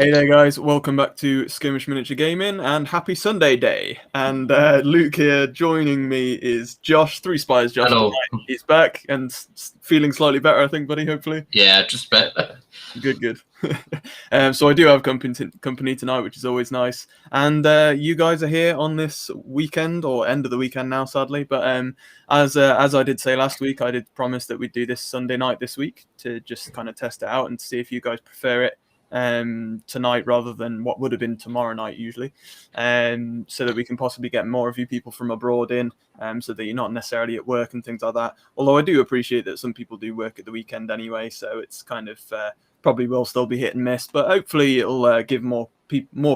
Hey there, guys. Welcome back to Skirmish Miniature Gaming, and happy Sunday day. And Luke here. Joining me is Josh, Three Spies Josh. Hello. Tonight. He's back and feeling slightly better, I think, buddy, hopefully. Yeah, just better. Good. So I do have company tonight, which is always nice. And you guys are here on this weekend, or end of the weekend now, sadly. But as I did say last week, I did promise that we'd do this Sunday night this week to just kind of test it out and see if you guys prefer it tonight rather than what would have been tomorrow night usually, so that we can possibly get more of you people from abroad in, so that you're not necessarily at work and things like that. Although I do appreciate that some people do work at the weekend anyway, so it's kind of probably will still be hit and miss, but hopefully it'll give more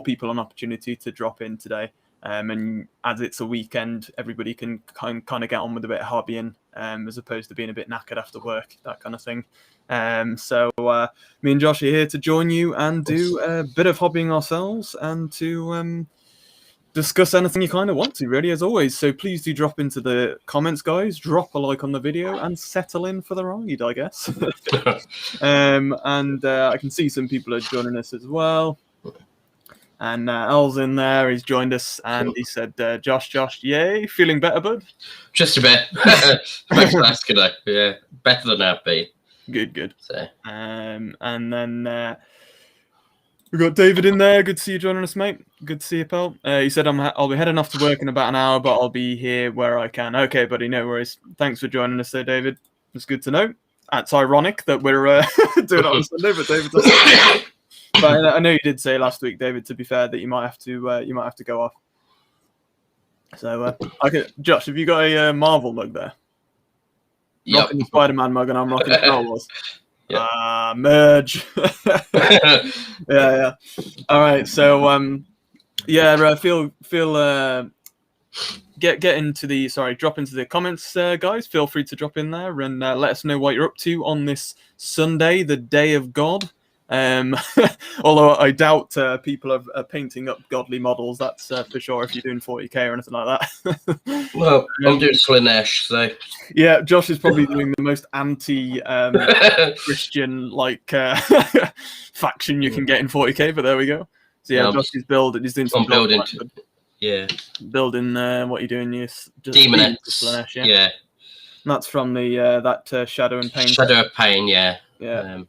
people an opportunity to drop in today. And as it's a weekend, everybody can kind of get on with a bit of hobbying, as opposed to being a bit knackered after work, that kind of thing. So me and Josh are here to join you and do a bit of hobbying ourselves and to discuss anything you kind of want to, really, as always. So please do drop into the comments, guys. Drop a like on the video and settle in for the ride, I guess. And I can see some people are joining us as well. And Al's in there. He's joined us, and he said, "Josh, yay, feeling better, bud?" Just a bit. Thanks for asking. Yeah, better than I've been. Good. So. And then we've got David in there. Good to see you joining us, mate. Good to see you, pal. He said, I'll be heading off to work in about an hour, but I'll be here where I can. Okay, buddy, no worries. Thanks for joining us there, David. It's good to know. It's ironic that we're doing it on Sunday, but David doesn't. But I know you did say last week, David, to be fair, that you might have to go off. So, okay, Josh, have you got a Marvel mug there? Yep. Rocking the Spider-Man mug, and I'm rocking Star Wars. Yep. Merge. yeah. All right, so drop into the comments, guys. Feel free to drop in there and let us know what you're up to on this Sunday, the Day of God. Although I doubt people are painting up godly models, that's for sure, if you're doing 40k or anything like that. Well, I'm doing Slaanesh, so yeah, Josh is probably doing the most anti Christian faction you can get in 40k, but there we go. So yeah, Josh is building. He's doing some building. Building. What are you doing? Just Demon Slaanesh, yeah. Yeah. And that's from the that Shadow and Pain. Shadow of Pain, yeah. Yeah.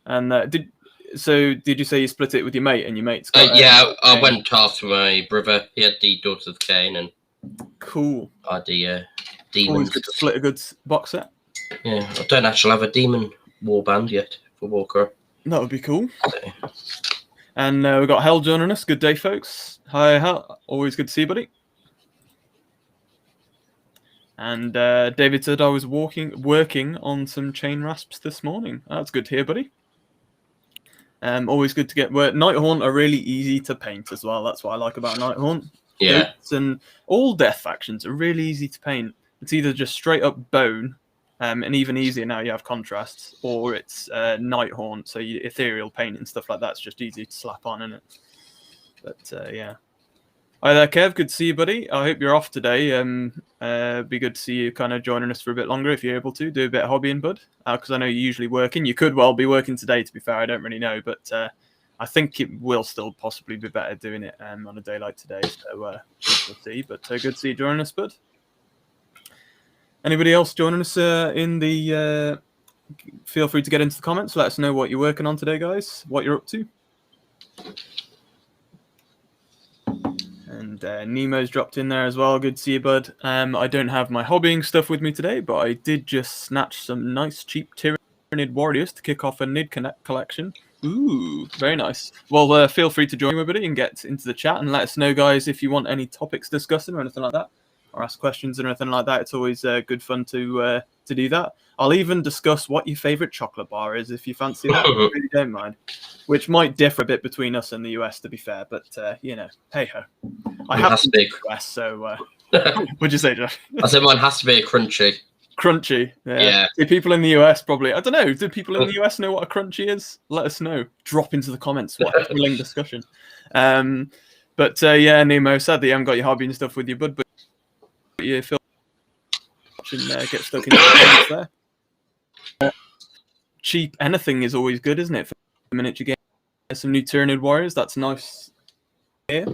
And did you say you split it with your mate, and your mate's got I went after my brother. He had the Daughters of Cain, and cool. I had the demons. Always good to split a good box set. Yeah, I don't actually have a demon warband yet for Walker. That would be cool. Okay. And we've got Hell joining us. Good day, folks. Hi, Hell. Always good to see you, buddy. And David said I was working on some chain rasps this morning. That's good to hear, buddy. Always good to get work. Nighthaunt are really easy to paint as well. That's what I like about Nighthaunt. Yeah. And all death factions are really easy to paint. It's either just straight up bone, and even easier now you have contrasts, or it's Nighthaunt, so you ethereal paint and stuff like that's just easy to slap on, isn't it? But yeah. Hi there, Kev. Good to see you, buddy. I hope you're off today. Be good to see you kind of joining us for a bit longer if you're able to. Do a bit of hobbying, bud. Because I know you're usually working. You could well be working today, to be fair. I don't really know. But I think it will still possibly be better doing it on a day like today. So we'll see. But good to see you joining us, bud. Anybody else joining us in the... feel free to get into the comments. Let us know what you're working on today, guys. What you're up to. And Nemo's dropped in there as well. Good to see you, bud. I don't have my hobbying stuff with me today, but I did just snatch some nice, cheap Tyranid Warriors to kick off a Nid collection. Ooh, very nice. Well, feel free to join everybody and get into the chat and let us know, guys, if you want any topics discussing or anything like that, or ask questions or anything like that. It's always good fun to do that. I'll even discuss what your favourite chocolate bar is if you fancy that. I really don't mind. Which might differ a bit between us and the US, to be fair, but hey ho. I have to be US, so what'd you say, Josh? I said mine has to be a crunchy. Crunchy, yeah. Do people in the US probably? I don't know. Do people in the US know what a crunchy is? Let us know. Drop into the comments. What a thrilling discussion. But Nemo, sadly, you haven't got your hobby and stuff with you, bud. But you feel and get stuck in the comments there. Cheap anything is always good, isn't it? For a miniature game. some new Tyranid Warriors. That's nice here.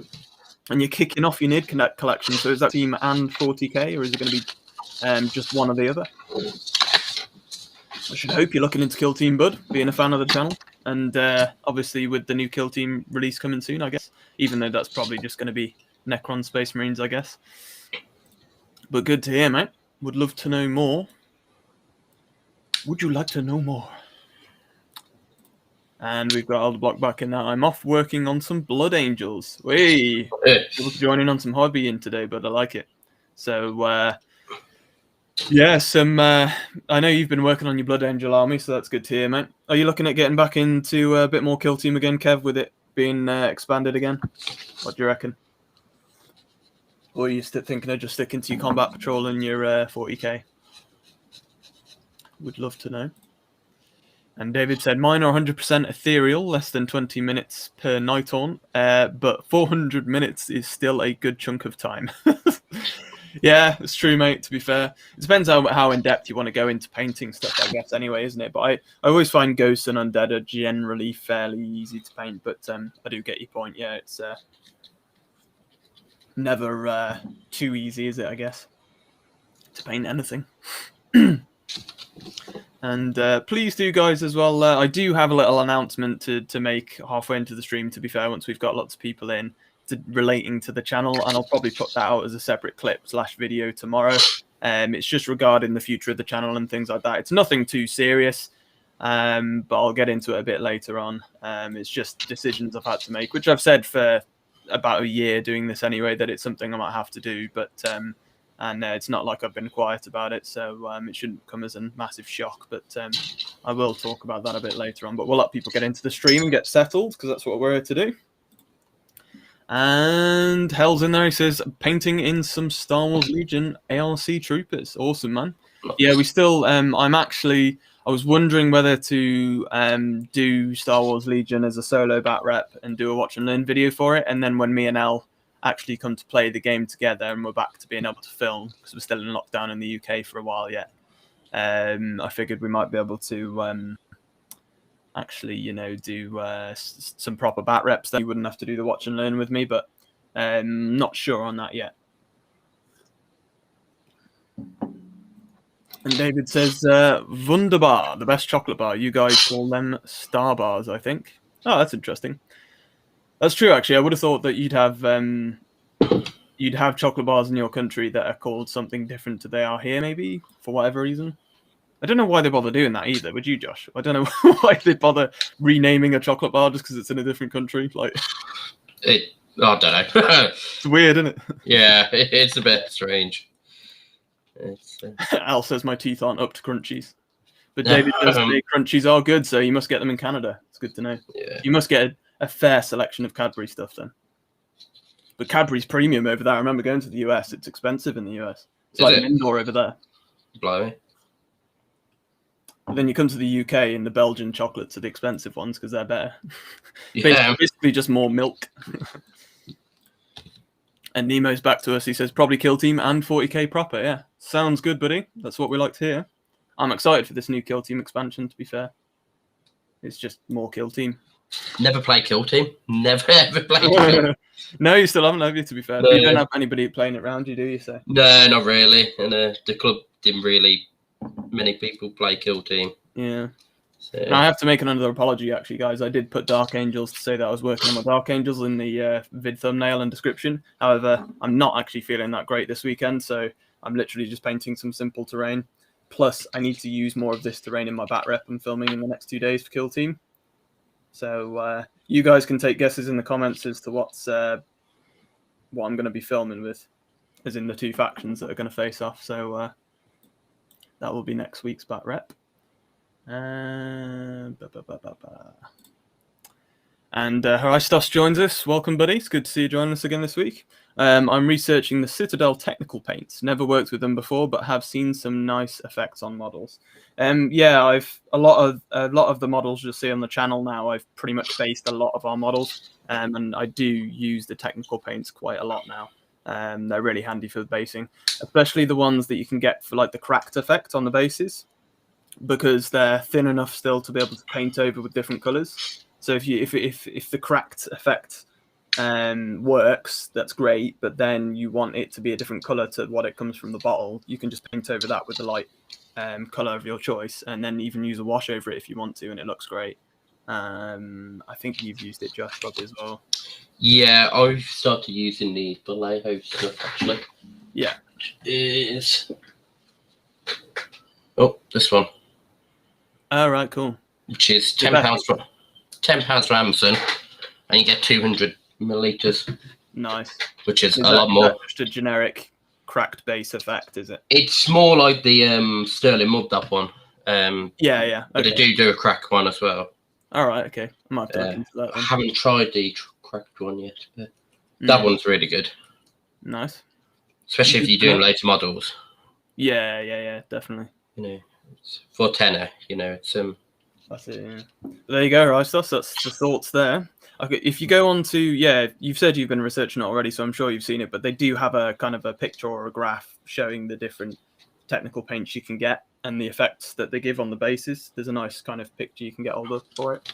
And you're kicking off your Nid Connect collection. So is that team and 40k, or is it going to be just one or the other? I should hope you're looking into Kill Team, bud, being a fan of the channel. And obviously with the new Kill Team release coming soon, I guess. Even though that's probably just going to be Necron Space Marines, I guess. But good to hear, mate. Would love to know more. Would you like to know more? And we've got Elder Block back in now. I'm off working on some Blood Angels. Whee! People joining on some hobby in today, but I like it. So, yeah, I know you've been working on your Blood Angel army, so that's good to hear, mate. Are you looking at getting back into a bit more Kill Team again, Kev, with it being expanded again? What do you reckon? Or are you still thinking of just sticking to your Combat Patrol and your 40k? Would love to know. And David said, mine are 100% ethereal, less than 20 minutes per night on, but 400 minutes is still a good chunk of time. Yeah, it's true, mate, to be fair. It depends how in-depth you want to go into painting stuff, I guess, anyway, isn't it? But I always find Ghosts and Undead are generally fairly easy to paint, but I do get your point. Yeah, it's never too easy, is it, I guess, to paint anything. And please do, guys, as well. I do have a little announcement to make halfway into the stream, to be fair, once we've got lots of people in relating to the channel. And I'll probably put that out as a separate clip/video tomorrow. It's just regarding the future of the channel and things like that. It's nothing too serious, but I'll get into it a bit later on. It's just decisions I've had to make, which I've said for about a year doing this anyway, that it's something I might have to do. But and it's not like I've been quiet about it, so it shouldn't come as a massive shock. But I will talk about that a bit later on. But we'll let people get into the stream and get settled, because that's what we're here to do. And Hell's in there. He says, painting in some Star Wars Legion ARC troopers. Awesome, man. Yeah, we still... I was wondering whether to do Star Wars Legion as a solo bat rep and do a watch and learn video for it. And then when me and Elle actually come to play the game together and we're back to being able to film, because we're still in lockdown in the UK for a while yet, I figured we might be able to actually, do some proper bat reps. That you wouldn't have to do the watch and learn with me, but not sure on that yet. And David says, Wunderbar, the best chocolate bar. You guys call them Star Bars, I think. Oh, that's interesting. That's true, actually. I would have thought that you'd have chocolate bars in your country that are called something different to they are here, maybe, for whatever reason. I don't know why they bother doing that either, would you, Josh? I don't know why they bother renaming a chocolate bar just because it's in a different country. I don't know. It's weird, isn't it? Yeah, it's a bit strange. Al says my teeth aren't up to crunchies. But David does say crunchies are good, so you must get them in Canada. It's good to know. Yeah. You must get a fair selection of Cadbury stuff then. But Cadbury's premium over there. I remember going to the US. It's expensive in the US. It's like an indoor over there. Blimey. But then you come to the UK and the Belgian chocolates are the expensive ones because they're better. Yeah. Basically just more milk. And Nemo's back to us. He says probably Kill Team and 40k proper. Yeah, sounds good, buddy. That's what we like to hear. I'm excited for this new Kill Team expansion, to be fair. It's just more Kill Team. Never play Kill Team. Never ever play Kill Team. No, you still haven't, have you, to be fair? No. You don't have anybody playing it around you, do you, so? No, not really. And the club didn't really... Many people play Kill Team. Yeah. So. And I have to make another apology, actually, guys. I did put Dark Angels to say that I was working on my Dark Angels in the vid thumbnail and description. However, I'm not actually feeling that great this weekend, so I'm literally just painting some simple terrain. Plus, I need to use more of this terrain in my bat rep I'm filming in the next 2 days for Kill Team. So you guys can take guesses in the comments as to what I'm going to be filming with, as in the two factions that are going to face off. So that will be next week's bat rep. And Haristos joins us. Welcome, buddy. It's good to see you joining us again this week. I'm researching the Citadel technical paints. Never worked with them before, but have seen some nice effects on models. Yeah, I've a lot of the models you'll see on the channel now. I've pretty much based a lot of our models, and I do use the technical paints quite a lot now. They're really handy for the basing, especially the ones that you can get for like the cracked effect on the bases, because they're thin enough still to be able to paint over with different colors. So if the cracked effect works, that's great. But then you want it to be a different color to what it comes from the bottle. You can just paint over that with the light color of your choice, and then even use a wash over it if you want to, and it looks great. I think you've used it, Josh, probably as well. Yeah, I've started using the Vallejo stuff actually. Yeah. Is this one. All right, cool. Which is £10 for Amazon, and you get 200 milliliters. Nice. Which is a lot more. Just a generic cracked base effect, is it? It's more like the Sterling Mubbed Up one. Yeah. Okay. But they do a crack one as well. All right, okay. I might have to look into that I then. haven't tried the cracked one yet, but that one's really good. Nice. Especially if you're doing later models. Yeah, definitely. You know, it's for tenner. You know, it's That's it. Yeah. There you go, right? That's the thoughts there. Okay, if you go on to you've said you've been researching it already, so I'm sure you've seen it. But they do have a kind of a picture or a graph showing the different technical paints you can get and the effects that they give on the bases. There's a nice kind of picture you can get hold of for it.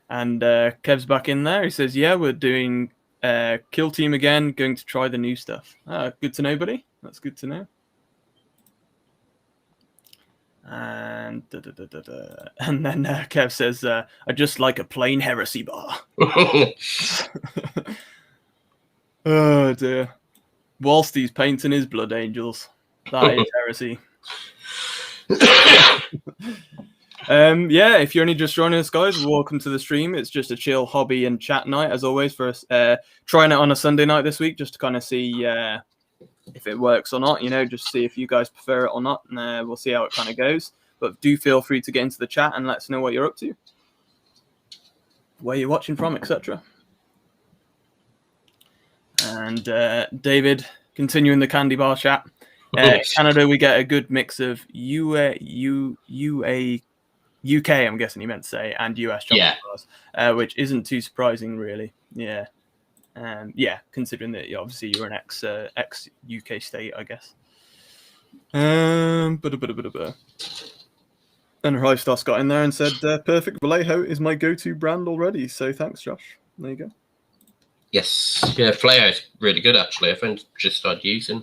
And Kev's back in there. He says, "Yeah, we're doing Kill Team again. Going to try the new stuff." Good to know, buddy. That's good to know. And and then Kev says, "I just like a plain heresy bar." Oh dear. Whilst he's painting his blood angels, that is heresy. If you're only just joining us, guys, welcome to the stream. It's just a chill hobby and chat night, as always, for us. Trying it on a Sunday night this week, just to kind of see if it works or not. Just see if you guys prefer it or not, and we'll see how it kind of goes. But do feel free to get into the chat and let us know what you're up to, where you're watching from, etc. And David, continuing the candy bar chat. Canada, we get a good mix of UK, I'm guessing he meant to say, and US chocolate bars, which isn't too surprising, really. Yeah. Considering that obviously you're an ex UK state, I guess. And Rivestar's got in there and said, "Perfect Vallejo is my go-to brand already." So thanks, Josh. There you go. Yes, Vallejo is really good actually. I've just started using.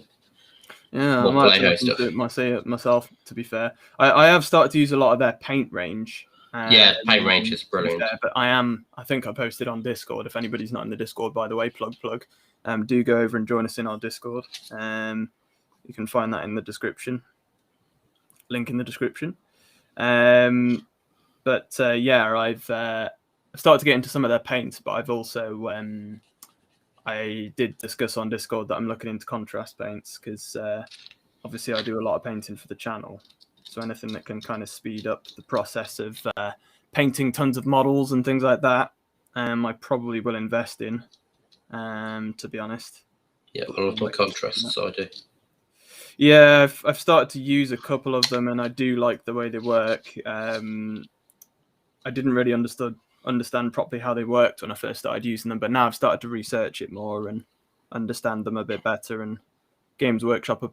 Yeah, I might have to do it myself. To be fair, I have started to use a lot of their paint range. Paint range is brilliant. But I think I posted on Discord. If anybody's not in the Discord, by the way, plug. Do go over and join us in our Discord. You can find that in the description. Link in the description. I've started to get into some of their paints, but I've also I did discuss on Discord that I'm looking into contrast paints because obviously I do a lot of painting for the channel. So anything that can kind of speed up the process of painting tons of models and things like that, I probably will invest in, to be honest. Yeah, I love my contrasts, so I do. Yeah, I've started to use a couple of them, and I do like the way they work. I didn't really understand properly how they worked when I first started using them, but now I've started to research it more and understand them a bit better. And Games Workshop are,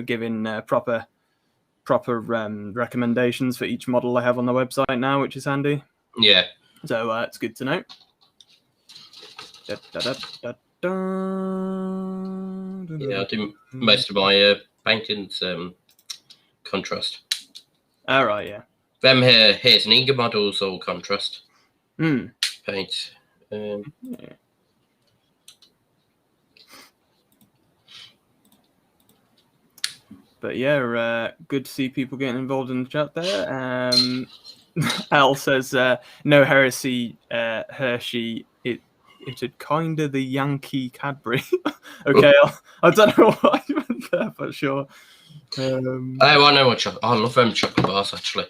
giving proper recommendations for each model I have on the website now, which is handy. Yeah. So it's good to know. Yeah, I do most of my paintings contrast. All right, yeah. Here's an Inga models all contrast paint. Yeah. But yeah, good to see people getting involved in the chat there. Al says, "No heresy, Hershey. It had kind of the Yankee Cadbury." Okay, I don't know what you meant there, but sure. I know what I love them chocolate bars actually.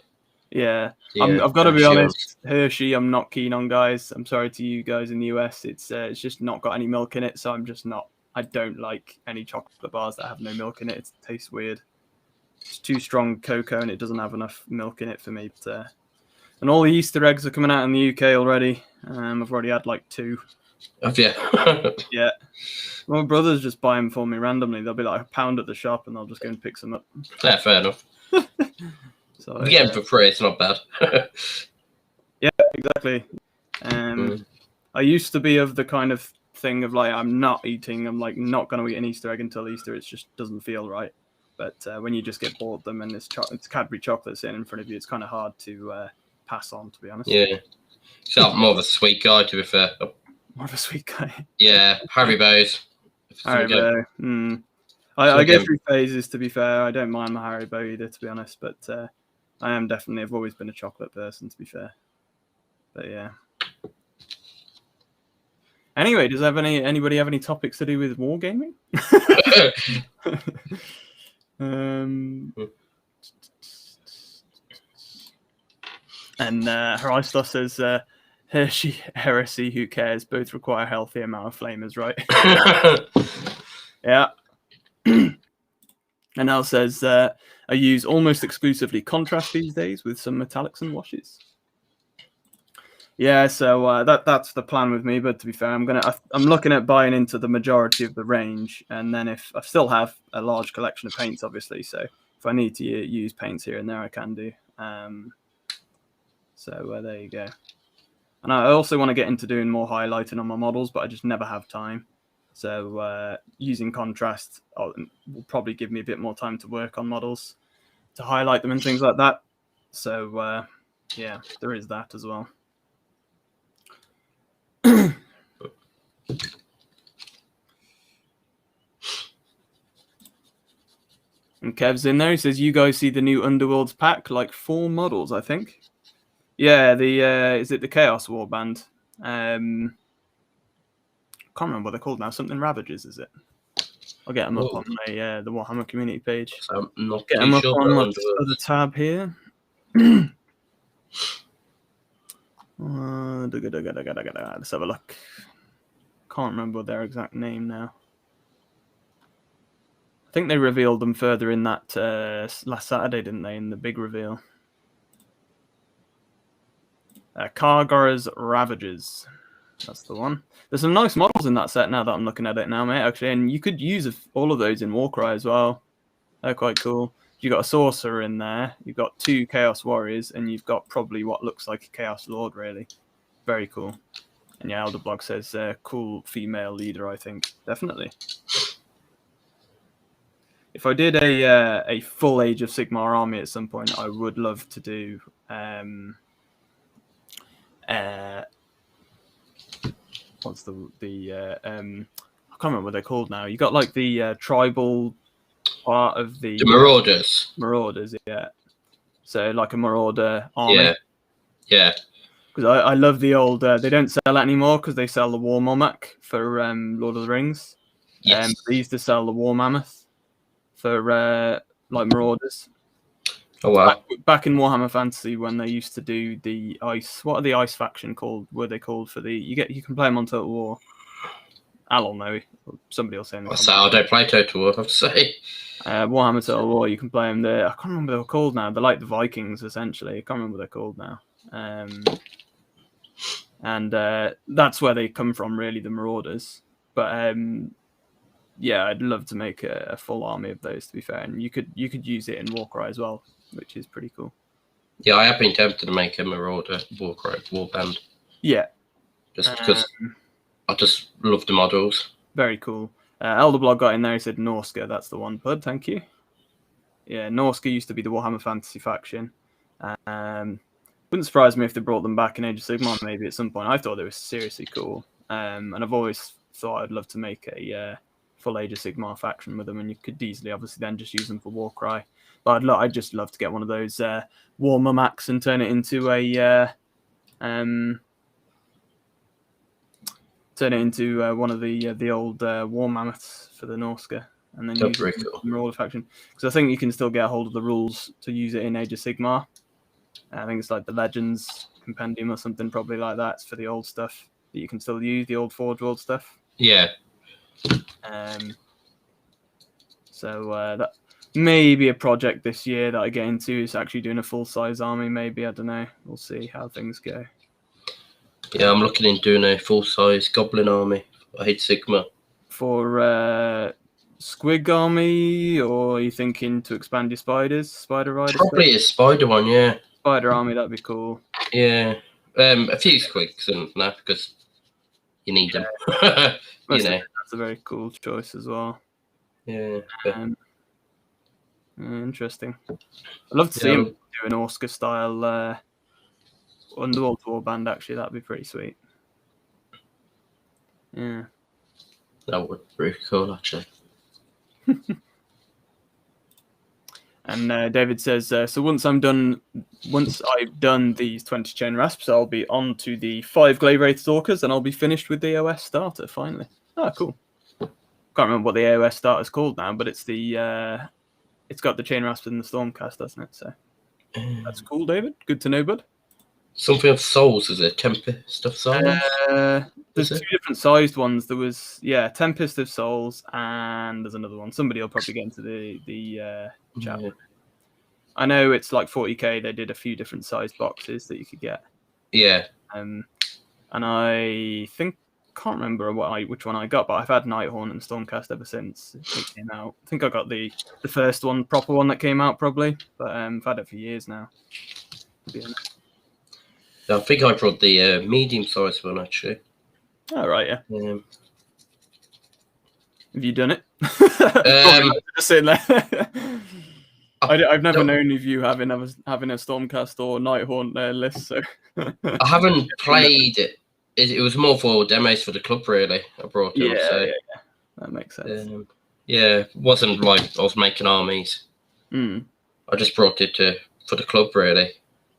Yeah, I've got to be honest. Hershey, I'm not keen on, guys. I'm sorry to you guys in the US. It's just not got any milk in it, so I'm just not. I don't like any chocolate bars that have no milk in it. It tastes weird. It's too strong cocoa, and it doesn't have enough milk in it for me. But, and all the Easter eggs are coming out in the UK already. I've already had like 2. Yeah. Yeah. My brothers just buy them for me randomly. They'll be like £1 at the shop, and I'll just go and pick some up. Yeah, fair enough. So If you get them for free, it's not bad. yeah, exactly. I used to be of the kind of thing of like, I'm not like not going to eat an Easter egg until Easter. It just doesn't feel right. But when you just get bought them and it's Cadbury chocolate sitting in front of you, it's kind of hard to pass on, to be honest. Yeah. So I'm more of a sweet guy, to be fair. More of a sweet guy. Yeah, Haribo's. Haribo. I go through phases, to be fair. I don't mind my Haribo either, to be honest. But I've always been a chocolate person, to be fair. But yeah. Anyway, does anybody have any topics to do with wargaming? And Haristos says, Hershey, heresy, who cares? Both require a healthy amount of flamers, right? Yeah. And Al says, I use almost exclusively contrast these days with some metallics and washes. Yeah, so that's the plan with me. But to be fair, I'm looking at buying into the majority of the range, and then if I still have a large collection of paints, obviously. So if I need to use paints here and there, I can do. So there you go. And I also want to get into doing more highlighting on my models, but I just never have time. So using contrast will probably give me a bit more time to work on models, to highlight them and things like that. So yeah, there is that as well. And Kev's in there. He says, "You guys see the new Underworlds pack? Like 4 models, I think." Yeah, is it the Chaos Warband? Can't remember what they're called now. Something Ravages, is it? I'll get them up on the Warhammer community page. So I'm not get them up on my other tab here. Let's have a look. Can't remember their exact name now. I think they revealed them further in that last Saturday, didn't they? In the big reveal. Kargar's Ravages. That's the one. There's some nice models in that set now that I'm looking at it now, mate, actually. And you could use all of those in Warcry as well. They're quite cool. You've got a Sorcerer in there. You've got 2 Chaos Warriors. And you've got probably what looks like a Chaos Lord, really. Very cool. And yeah, Elderblog says cool female leader, I think. Definitely. If I did a full Age of Sigmar army at some point, I would love to do... what's the I can't remember what they're called now. You got like the tribal part of the Marauders. Marauders, yeah. So like a Marauder army. Yeah. Because I love the old. They don't sell it anymore because they sell the War Mommak for Lord of the Rings. Yes. They used to sell the War Mammoth for like Marauders. Oh wow! Back in Warhammer Fantasy, when they used to do the ice, what are the ice faction called? Were they called for the? You can play them on Total War. I'll know. Somebody will say. I don't play Total War. I have to say. Warhammer Total War. You can play them there. I can't remember what they're called now. They're like the Vikings, essentially. I can't remember what they're called now. And that's where they come from, really, the Marauders. But yeah, I'd love to make a full army of those. To be fair, and you could use it in Warcry as well, which is pretty cool. Yeah, I have been tempted to make a Marauder Warband. Yeah. Just because I just love the models. Very cool. Elderblog got in there, he said Norska, that's the one, bud, thank you. Yeah, Norska used to be the Warhammer Fantasy faction. Wouldn't surprise me if they brought them back in Age of Sigmar maybe at some point. I thought they were seriously cool. And I've always thought I'd love to make a full Age of Sigmar faction with them, and you could easily obviously then just use them for Warcry. But I'd just love to get one of those War Mamaks and turn it into a one of the old War Mammoths for the Norska, and then use it in the Marauder faction. Because I think you can still get a hold of the rules to use it in Age of Sigmar. I think it's like the Legends Compendium or something, probably like that. It's for the old stuff that you can still use, the old Forge World stuff. Yeah. So that may be a project this year that I get into, is actually doing a full-size army, maybe. I don't know. We'll see how things go. Yeah, I'm looking into doing a full-size Goblin army. I hate Sigma. For Squig Army, or are you thinking to expand your Spider Rider stuff? Probably a Spider one, yeah. Spider Army, that'd be cool. Yeah. A few Squigs and that, because you need them. You know. That's a very cool choice as well. Yeah. Interesting. I'd love to see him do an Oscar style Underworld warband. Actually, that'd be pretty sweet. Yeah, that would be pretty cool, actually. And David says, so once I've done these 20 chain rasps, I'll be on to the 5 Glaive Stalkers, and I'll be finished with the AOS starter finally. Oh, cool. Can't remember what the AOS starter's called now, but it's the it's got the chain rasp and the Stormcast, doesn't it? So that's cool, David. Good to know, bud. Something of Souls, is it? Tempest of Souls? There's 2 different sized ones. There was Tempest of Souls, and there's another one. Somebody will probably get into the chat. Yeah. I know it's like 40k. They did a few different sized boxes that you could get. Yeah. And I can't remember which one I got, but I've had Nighthorn and Stormcast ever since it came out. I think I got the first one, proper one that came out probably, but I've had it for years now. I think I brought the medium-sized one, actually. Oh, right, yeah. Have you done it? Just sitting there. I've never known of you having a Stormcast or Nighthorn list, so... I haven't played it. It was more for demos for the club, really. I brought it. Yeah. That makes sense. It wasn't like I was making armies. I just brought it for the club, really.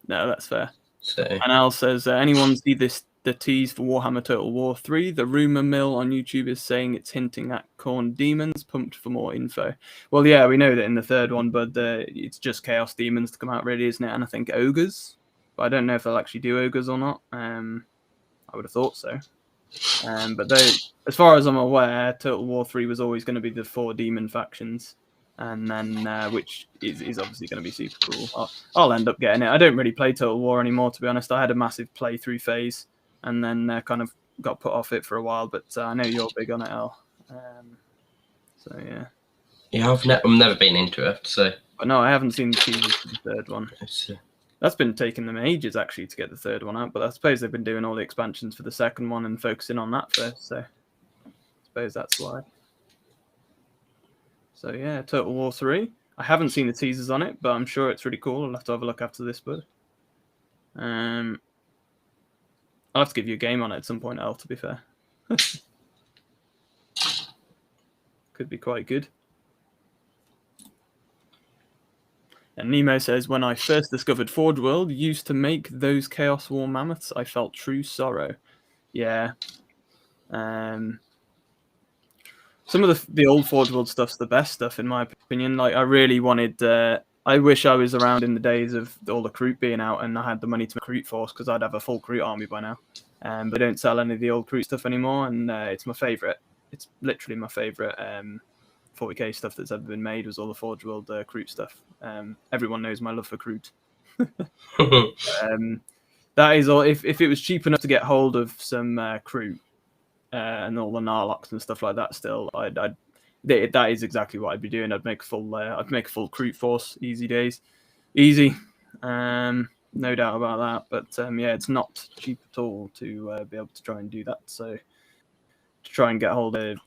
No, that's fair. So. And Al says, anyone see the tease for Warhammer Total War 3? The rumour mill on YouTube is saying it's hinting at Khorne Demons. Pumped for more info. Well, yeah, we know that in the third one, but it's just Chaos Demons to come out, really, isn't it? And I think Ogres. But I don't know if they'll actually do Ogres or not. I would have thought so. But as far as I'm aware, Total War 3 was always going to be the 4 demon factions. And then, which is obviously going to be super cool. I'll end up getting it. I don't really play Total War anymore, to be honest. I had a massive playthrough phase and then kind of got put off it for a while. But I know you're big on it, Al. So, yeah. Yeah, I've never been into it, I have to say. But no, I haven't seen the teasers for the third one. That's been taking them ages, actually, to get the third one out. But I suppose they've been doing all the expansions for the second one and focusing on that first. So I suppose that's why. So, yeah, Total War 3. I haven't seen the teasers on it, but I'm sure it's really cool. I'll have to have a look after this, bud. I'll have to give you a game on it at some point, Al, to be fair. Could be quite good. And Nemo says, when I first discovered Forge World, used to make those Chaos War mammoths, I felt true sorrow. Yeah. Some of the old Forge World stuff's the best stuff, in my opinion. Like, I really wanted... I wish I was around in the days of all the Kroot being out and I had the money to make a Kroot force, because I'd have a full Kroot army by now. But they don't sell any of the old Kroot stuff anymore, and it's my favourite. It's literally my favourite 40k stuff that's ever been made, was all the Forge World Kroot stuff. Everyone knows my love for Kroot. That is all. If it was cheap enough to get hold of some Kroot and all the Narlocks and stuff like that, still, that is exactly what I'd be doing. I'd make a full Kroot force, easy days, easy. No doubt about that. But yeah, it's not cheap at all to be able to try and do that. So to try and get hold of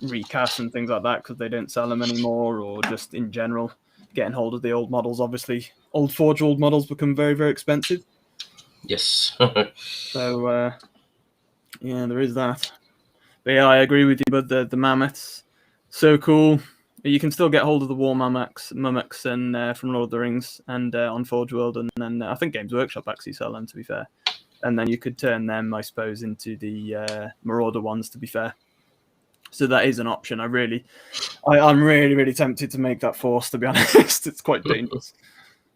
recasts and things like that, because they don't sell them anymore, or just in general getting hold of the old models. Obviously, old Forge World models become very, very expensive. Yes. So yeah, there is that. But yeah, I agree with you. But the mammoths, so cool. You can still get hold of the war mummoks and from Lord of the Rings and on Forge World, and then I think Games Workshop actually sell them, to be fair. And then you could turn them, I suppose, into the Marauder ones, to be fair. So that is an option. I'm really, really tempted to make that force, to be honest. It's quite dangerous.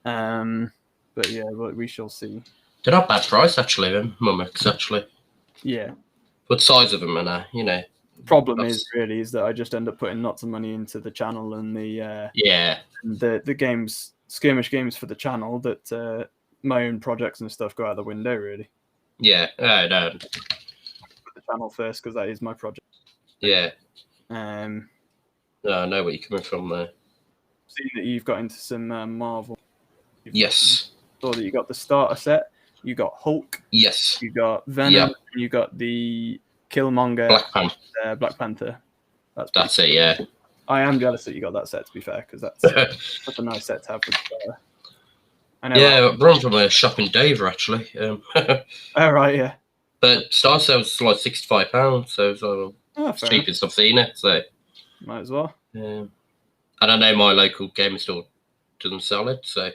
But yeah, we shall see. They're not bad price, actually, them mummoks, actually. Yeah. But size of them are, you know. Problem is that I just end up putting lots of money into the channel and the games, skirmish games for the channel, that my own projects and stuff go out the window, really. Yeah. No. Put the channel first because that is my project. Yeah. No, I know where you're coming from there. Seeing that you've got into some Marvel. Yes. Saw that you got the starter set. You got Hulk. Yes. You got Venom. Yep. And you got the Killmonger. Black Panther. That's it. Yeah. I am jealous that you got that set. To be fair, because that's such a nice set to have for the starter. I know. Yeah, run from a shop in Dover actually. Oh right, yeah. But starter set was like £65, so it's the cheapest I've seen it. So might as well. And I know my local gaming store doesn't sell it, so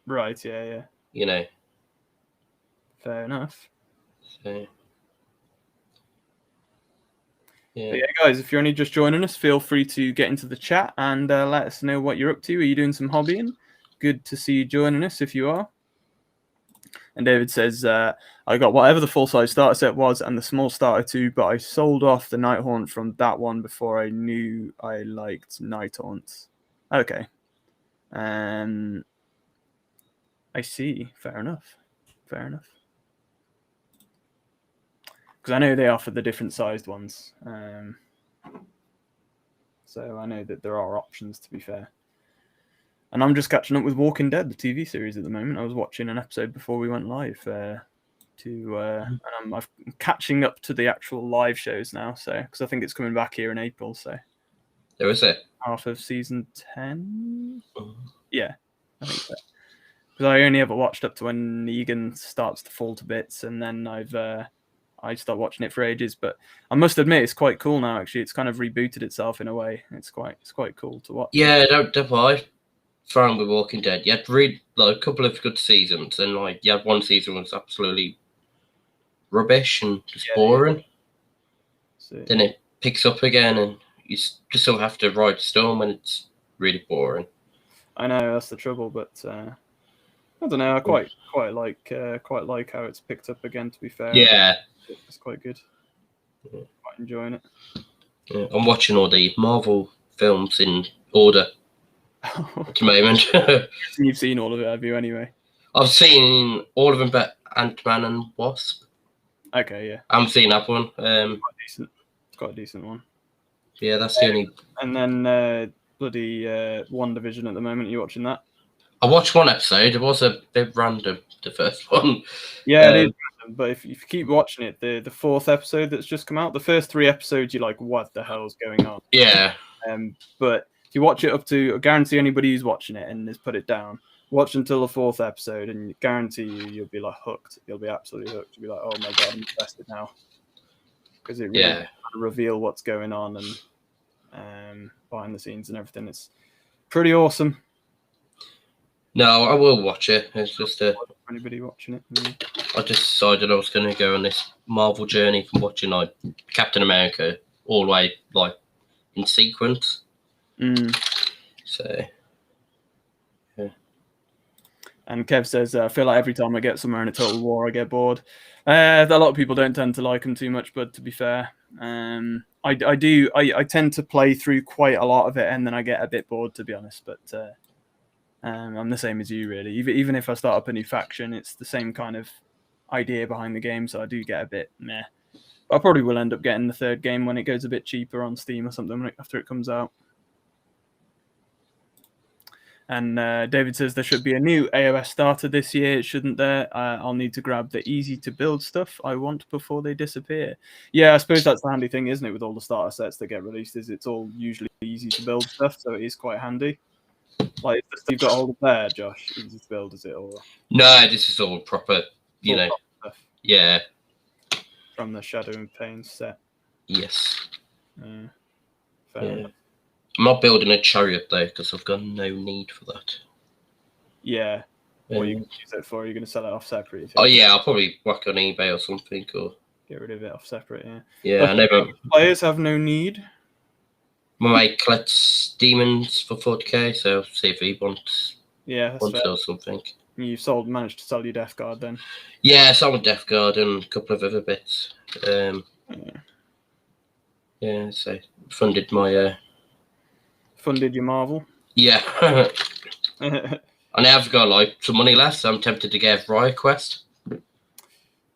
right, yeah. You know. Fair enough. So yeah. But yeah, guys, if you're only just joining us, feel free to get into the chat and let us know what you're up to. Are you doing some hobbying? Good to see you joining us if you are. And David says, I got whatever the full-size starter set was and the small starter too, but I sold off the Nighthaunt from that one before I knew I liked Nighthaunt. Okay. I see. Fair enough. Because I know they offer the different sized ones. So I know that there are options, to be fair. And I'm just catching up with Walking Dead, the TV series at the moment. I was watching an episode before we went live. And I'm catching up to the actual live shows now. So because I think it's coming back here in April. So there is it. Half of season 10. Yeah, I think so. Because I only ever watched up to when Negan starts to fall to bits, and then I stopped watching it for ages. But I must admit, it's quite cool now. Actually, it's kind of rebooted itself in a way. It's quite cool to watch. Yeah, don't lie. Fine with Walking Dead. You had to read like a couple of good seasons, and like you had one season was absolutely rubbish and just boring. Yeah. Then it picks up again, and you just sort of have to ride the storm when it's really boring. I know that's the trouble, but I don't know. I quite like how it's picked up again. To be fair, yeah, it's quite good. Yeah. Quite enjoying it. Yeah, I'm watching all the Marvel films in order. At the moment. You've seen all of it, have you, anyway? I've seen all of them but Ant-Man and Wasp. Okay, yeah. I haven't seen that one. It's quite a decent one. Yeah, that's the only... And then bloody WandaVision at the moment. Are you watching that? I watched one episode. It was a bit random, the first one. Yeah, it is random, but if you keep watching it, the fourth episode that's just come out, the first 3 episodes, you're like, what the hell's going on? Yeah. But if you watch it up to, I guarantee anybody who's watching it and has put it down, watch until the 4th episode, and guarantee you'll be like hooked. You'll be absolutely hooked. You'll be like, oh my god, I'm invested now, because it really reveal what's going on and behind the scenes and everything. It's pretty awesome. No, I will watch it. It's just anybody watching it. Yeah. I just decided I was going to go on this Marvel journey from watching like Captain America all the way like in sequence. So, yeah. And Kev says, I feel like every time I get somewhere in a total war, I get bored. A lot of people don't tend to like them too much, but to be fair, I do. I tend to play through quite a lot of it, and then I get a bit bored, to be honest. But I'm the same as you, really. Even if I start up a new faction, it's the same kind of idea behind the game, so I do get a bit meh. But I probably will end up getting the 3rd game when it goes a bit cheaper on Steam or something after it comes out. And David says there should be a new AOS starter this year, shouldn't there? I'll need to grab the easy-to-build stuff I want before they disappear. Yeah, I suppose that's the handy thing, isn't it, with all the starter sets that get released, is it's all usually easy-to-build stuff, so it is quite handy. Like, you've got all the there, Josh, easy-to-build, is it? Or no, this is all proper, you know. Proper stuff. Yeah. From the Shadow and Pain set. Yes. Fair enough. I'm not building a chariot though, because I've got no need for that. Yeah. What are you going to use it for? Are you going to sell it off separate? Oh yeah, I'll probably whack on eBay or something, or get rid of it off separate. Yeah. Yeah, I never. Players have no need. My mate collects demons for 40k, so see if he wants. Yeah, that's fair. Or something. You managed to sell your Death Guard then? Yeah, I sold my Death Guard and a couple of other bits. Yeah, so funded my. Funded your Marvel? Yeah. I now have got like some money left, so I'm tempted to get Riot Quest.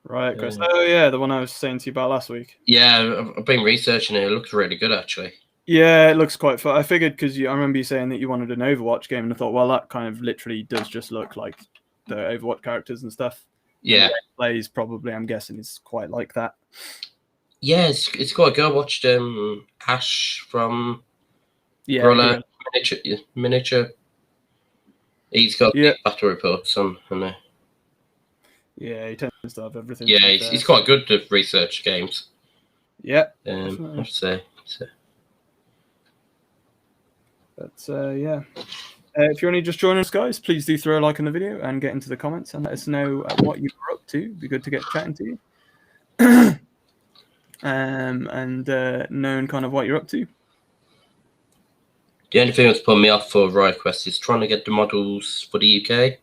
Right. Oh yeah, the one I was saying to you about last week. Yeah, I've been researching it. It looks really good, actually. Yeah, it looks quite fun. I figured because I remember you saying that you wanted an Overwatch game, and I thought, well, that kind of literally does just look like the Overwatch characters and stuff. Yeah. And plays probably, I'm guessing, is quite like that. Yeah, it's quite good. I watched Ash from Yeah, Miniature. He's got battle reports on there. Yeah, he tends to have everything. Yeah, he's quite good to research games. Yeah, I have to say. So. But yeah, if you're only just joining us, guys, please do throw a like on the video and get into the comments and let us know what you're up to. It'd be good to get chatting to you. And knowing kind of what you're up to. The only thing that's put me off for RiotQuest is trying to get the models for the UK.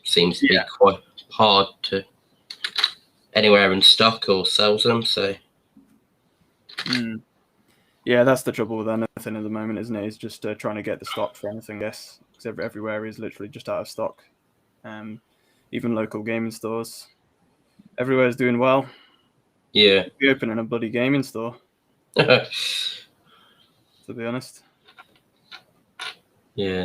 Seems to be quite hard to anywhere in stock or sells them. So. Yeah, that's the trouble with anything at the moment, isn't it? It's just trying to get the stock for anything, I guess. Because everywhere is literally just out of stock. Even local gaming stores. Everywhere's doing well. Yeah. Be opening a bloody gaming store. To be honest. Yeah.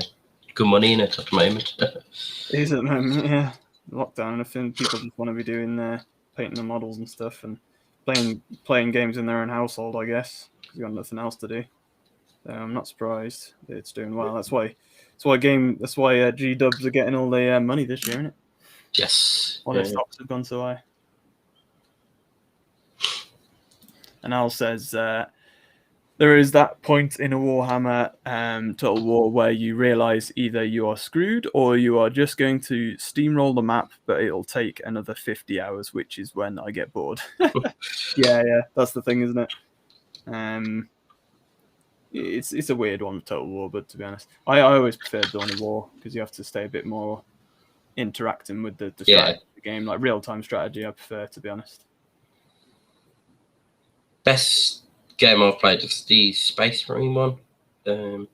Good money in it at the moment. It is at the moment, yeah. Lockdown, and I think people just want to be doing painting the models and stuff and playing games in their own household, I guess, because you've got nothing else to do. So I'm not surprised that it's doing well. That's why G-Dubs are getting all the money this year, isn't it? Yes. Why their stocks have gone so high. And Al says there is that point in a Warhammer Total War where you realise either you are screwed or you are just going to steamroll the map, but it'll take another 50 hours, which is when I get bored. Yeah, that's the thing, isn't it? It's a weird one, Total War, but to be honest, I always prefer Dawn of War because you have to stay a bit more interacting with the strategy of the game, like real-time strategy. I prefer, to be honest. Best game I've played is the Space Marine one. I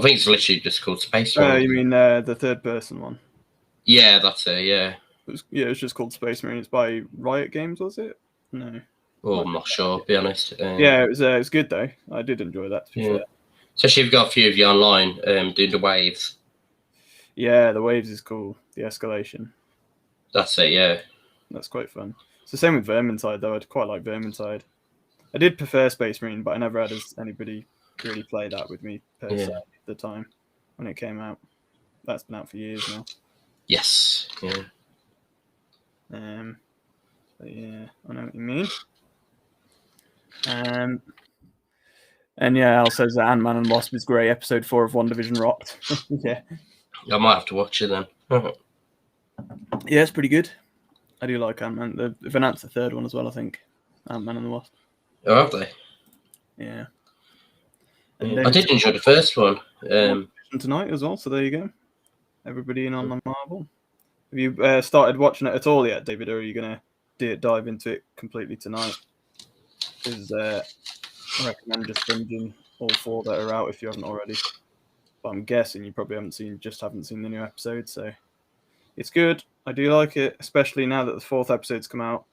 think it's literally just called Space Marine. You mean the third-person one? Yeah, that's it. Yeah. It's just called Space Marine. It's by Riot Games, was it? No. Well, I'm not sure, to be honest. Yeah, it was good though. I did enjoy that. To be fair. Especially if you've got a few of you online doing the waves. Yeah, the waves is cool. The escalation. That's it. Yeah. That's quite fun. It's the same with Vermintide though. I'd quite like Vermintide. I did prefer Space Marine, but I never had anybody really play that with me per se at the time when it came out. That's been out for years now. Yes. Yeah. But yeah, I know what you mean. And yeah, Al says that Ant-Man and Wasp is great. Episode 4 of WandaVision rocked. Yeah. I might have to watch it then. Yeah, it's pretty good. I do like Ant-Man. They've announced the third one as well, I think. Ant-Man and the Wasp. Oh, have they? Yeah. I did enjoy the first one. Tonight as well, so there you go. Everybody in on the Marvel. Have you started watching it at all yet, David, or are you going to dive into it completely tonight? Because I recommend just binging all 4 that are out if you haven't already. But I'm guessing you probably haven't seen the new episode, so it's good. I do like it, especially now that the 4th episode's come out.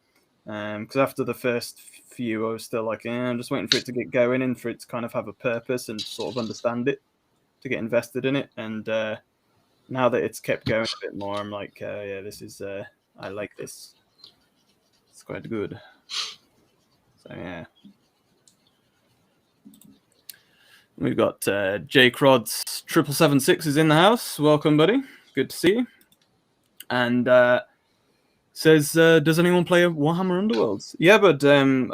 Because after the first few, I was still like, I'm just waiting for it to get going and for it to kind of have a purpose and sort of understand it, to get invested in it. And now that it's kept going a bit more, I'm like, yeah, this is, I like this. It's quite good. So, yeah. We've got J Crod's 776 is in the house. Welcome, buddy. Good to see you. And says, does anyone play Warhammer Underworlds? Yeah, but I'm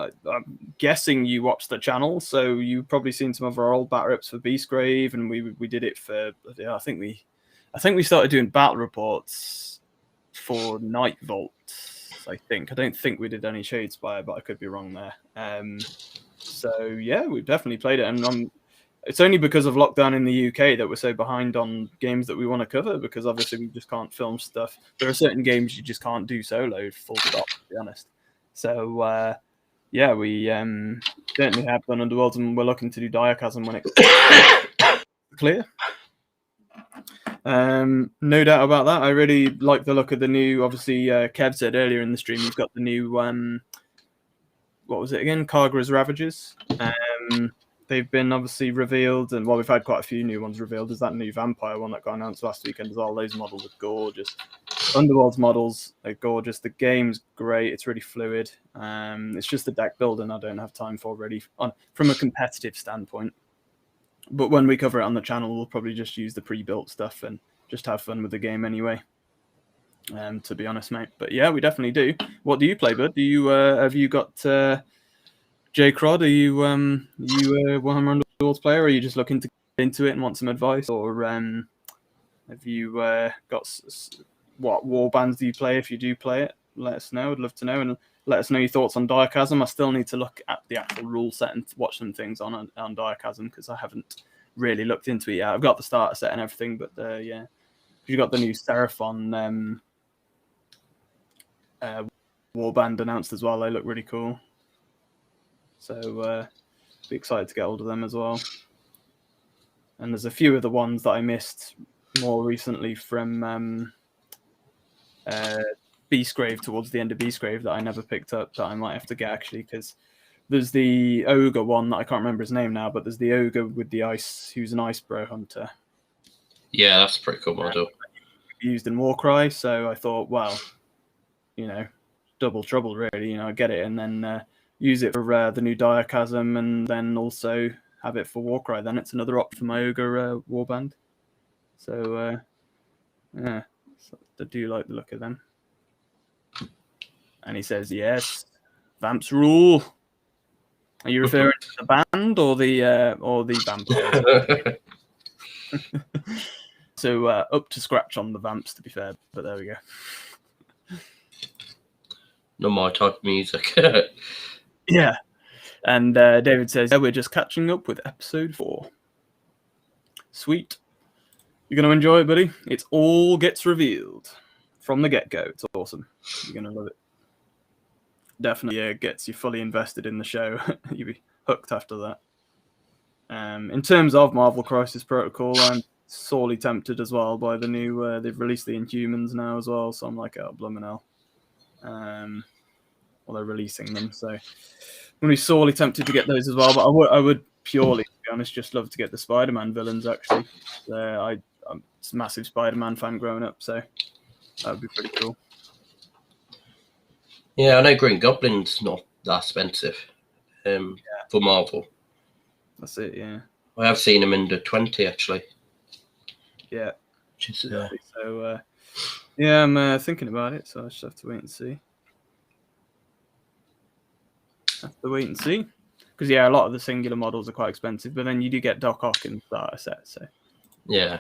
guessing you watched the channel, so you've probably seen some of our old battle reps for Beastgrave, and we did it for. I think we started doing battle reports for Night Vault. I don't think we did any Shadespire, but I could be wrong there. So yeah, we've definitely played it, and it's only because of lockdown in the UK that we're so behind on games that we want to cover, because obviously we just can't film stuff. There are certain games you just can't do solo, full stop, to be honest. So, yeah, we certainly have done Underworld, and we're looking to do Diachasm when it's clear. No doubt about that. I really like the look of the new. Obviously, Kev said earlier in the stream, you've got the new. What was it again? Kargra's Ravages. They've been obviously revealed, and we've had quite a few new ones revealed. There's that new vampire one that got announced last weekend as well. Those models are gorgeous. Underworld's models are gorgeous. The game's great. It's really fluid. It's just the deck building I don't have time for really from a competitive standpoint. But when we cover it on the channel, we'll probably just use the pre-built stuff and just have fun with the game anyway. To be honest, mate. But yeah, we definitely do. What do you play, bud? Do you have you got J-Crod? Are you Warhammer Underworlds player? Or are you just looking to get into it and want some advice? Or have you got what war bands do you play? If you do play it, let us know. I'd love to know, and let us know your thoughts on Diachasm. I still need to look at the actual rule set and watch some things on Diachasm because I haven't really looked into it yet. I've got the starter set and everything, but yeah, you got the new Seraphon warband announced as well. They look really cool, so be excited to get hold of them as well. And there's a few of the ones that I missed more recently from Beastgrave, towards the end of Beastgrave, that I never picked up, that I might have to get actually, because there's the ogre one that I can't remember his name now, but there's the ogre with the ice, who's an ice bro hunter. Yeah, that's a pretty cool model. Used in Warcry, so I thought, well, double trouble really. I get it, and then use it for the new Diachasm, and then also have it for Warcry. Then it's another option for my ogre warband. So yeah, so I do like the look of them. And he says, yes, Vamps rule. Are you referring to the band or the vampires? So up to scratch on the Vamps, to be fair, but there we go. Not my type of music. Yeah. And David says, yeah, we're just catching up with episode 4. Sweet. You're going to enjoy it, buddy. It all gets revealed from the get-go. It's awesome. You're going to love it. Definitely gets you fully invested in the show. You'll be hooked after that. In terms of Marvel Crisis Protocol, I'm sorely tempted as well by the new... they've released the Inhumans now as well, so I'm like, oh, bloomin' hell. Well, they're releasing them, so I'm going to be sorely tempted to get those as well, but I would purely, to be honest, just love to get the Spider-Man villains, actually. I'm a massive Spider-Man fan growing up, so that would be pretty cool. Yeah, I know Green Goblin's not that expensive for Marvel. That's it, yeah. I have seen him under 20, actually. Yeah. Exactly. So, yeah, I'm thinking about it, so I just have to wait and see. Because, yeah, a lot of the singular models are quite expensive, but then you do get Doc Ock in the starter set, so... Yeah.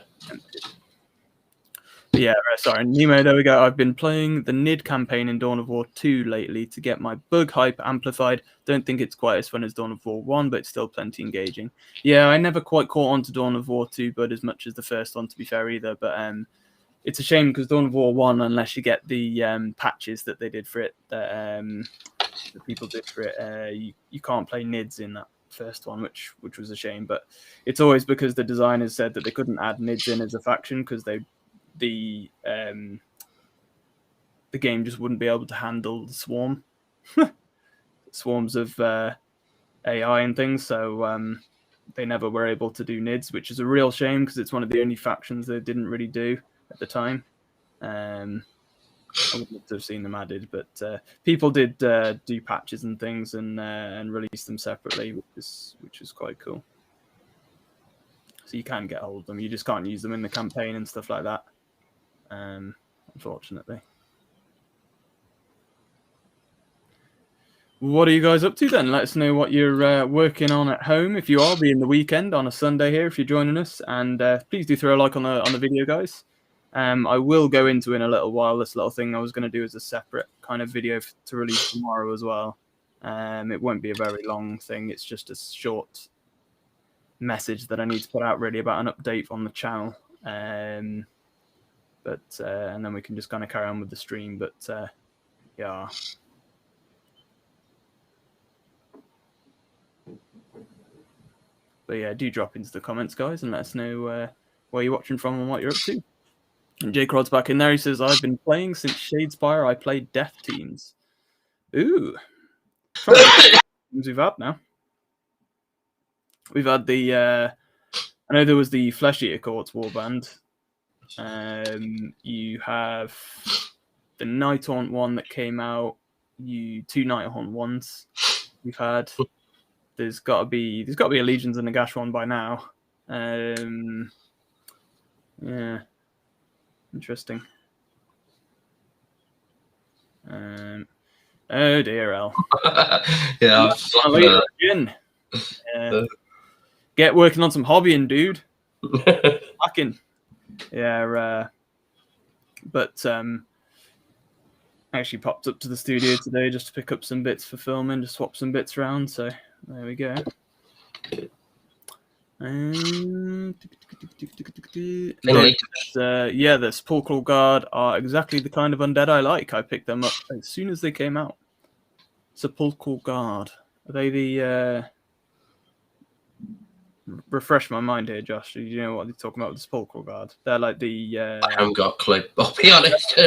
Yeah, sorry, Nemo, there we go. I've been playing the NID campaign in Dawn of War 2 lately to get my bug hype amplified. Don't think it's quite as fun as Dawn of War 1, but it's still plenty engaging. Yeah, I never quite caught on to Dawn of War 2, but as much as the first one, to be fair, either. But it's a shame because Dawn of War 1, unless you get the patches that they did for it, that the people did for it, you can't play NIDs in that first one, which was a shame. But it's always because the designers said that they couldn't add NIDs in as a faction because the game just wouldn't be able to handle the swarms of AI and things, so they never were able to do NIDs, which is a real shame because it's one of the only factions they didn't really do at the time. I would love to have seen them added, but people did do patches and things and release them separately, which is quite cool. So you can get hold of them, you just can't use them in the campaign and stuff like that. Unfortunately. What are you guys up to then? Let us know what you're working on at home. If you are, being the weekend on a Sunday here, if you're joining us, and please do throw a like on the video, guys. I will go into in a little while this little thing I was going to do as a separate kind of video to release tomorrow as well. It won't be a very long thing. It's just a short message that I need to put out really about an update on the channel. But and then we can just kind of carry on with the stream. But yeah. But yeah, do drop into the comments, guys, and let us know where you're watching from and what you're up to. And Jake Rod's back in there. He says, "I've been playing since Shadespire. I played Death Teams." Ooh. Teams we've had now. We've had the... I know there was the Flesh Eater Courts warband. You have the Nighthaunt one that came out. Two Nighthaunt ones we've had. There's got to be a Legions and Nagash one by now. Yeah, interesting. Oh dear, Al. Yeah, get working on some hobbying, dude. Fucking. Yeah, but actually popped up to the studio today just to pick up some bits for filming, just swap some bits around. So there we go. The Sepulchral Guard are exactly the kind of undead I like. I picked them up as soon as they came out. Sepulchral Guard. Are they the... refresh my mind here, Josh. Do you know what they're talking about with the Sepulchral Guard? They're like the... I haven't got a clue. I'll be honest.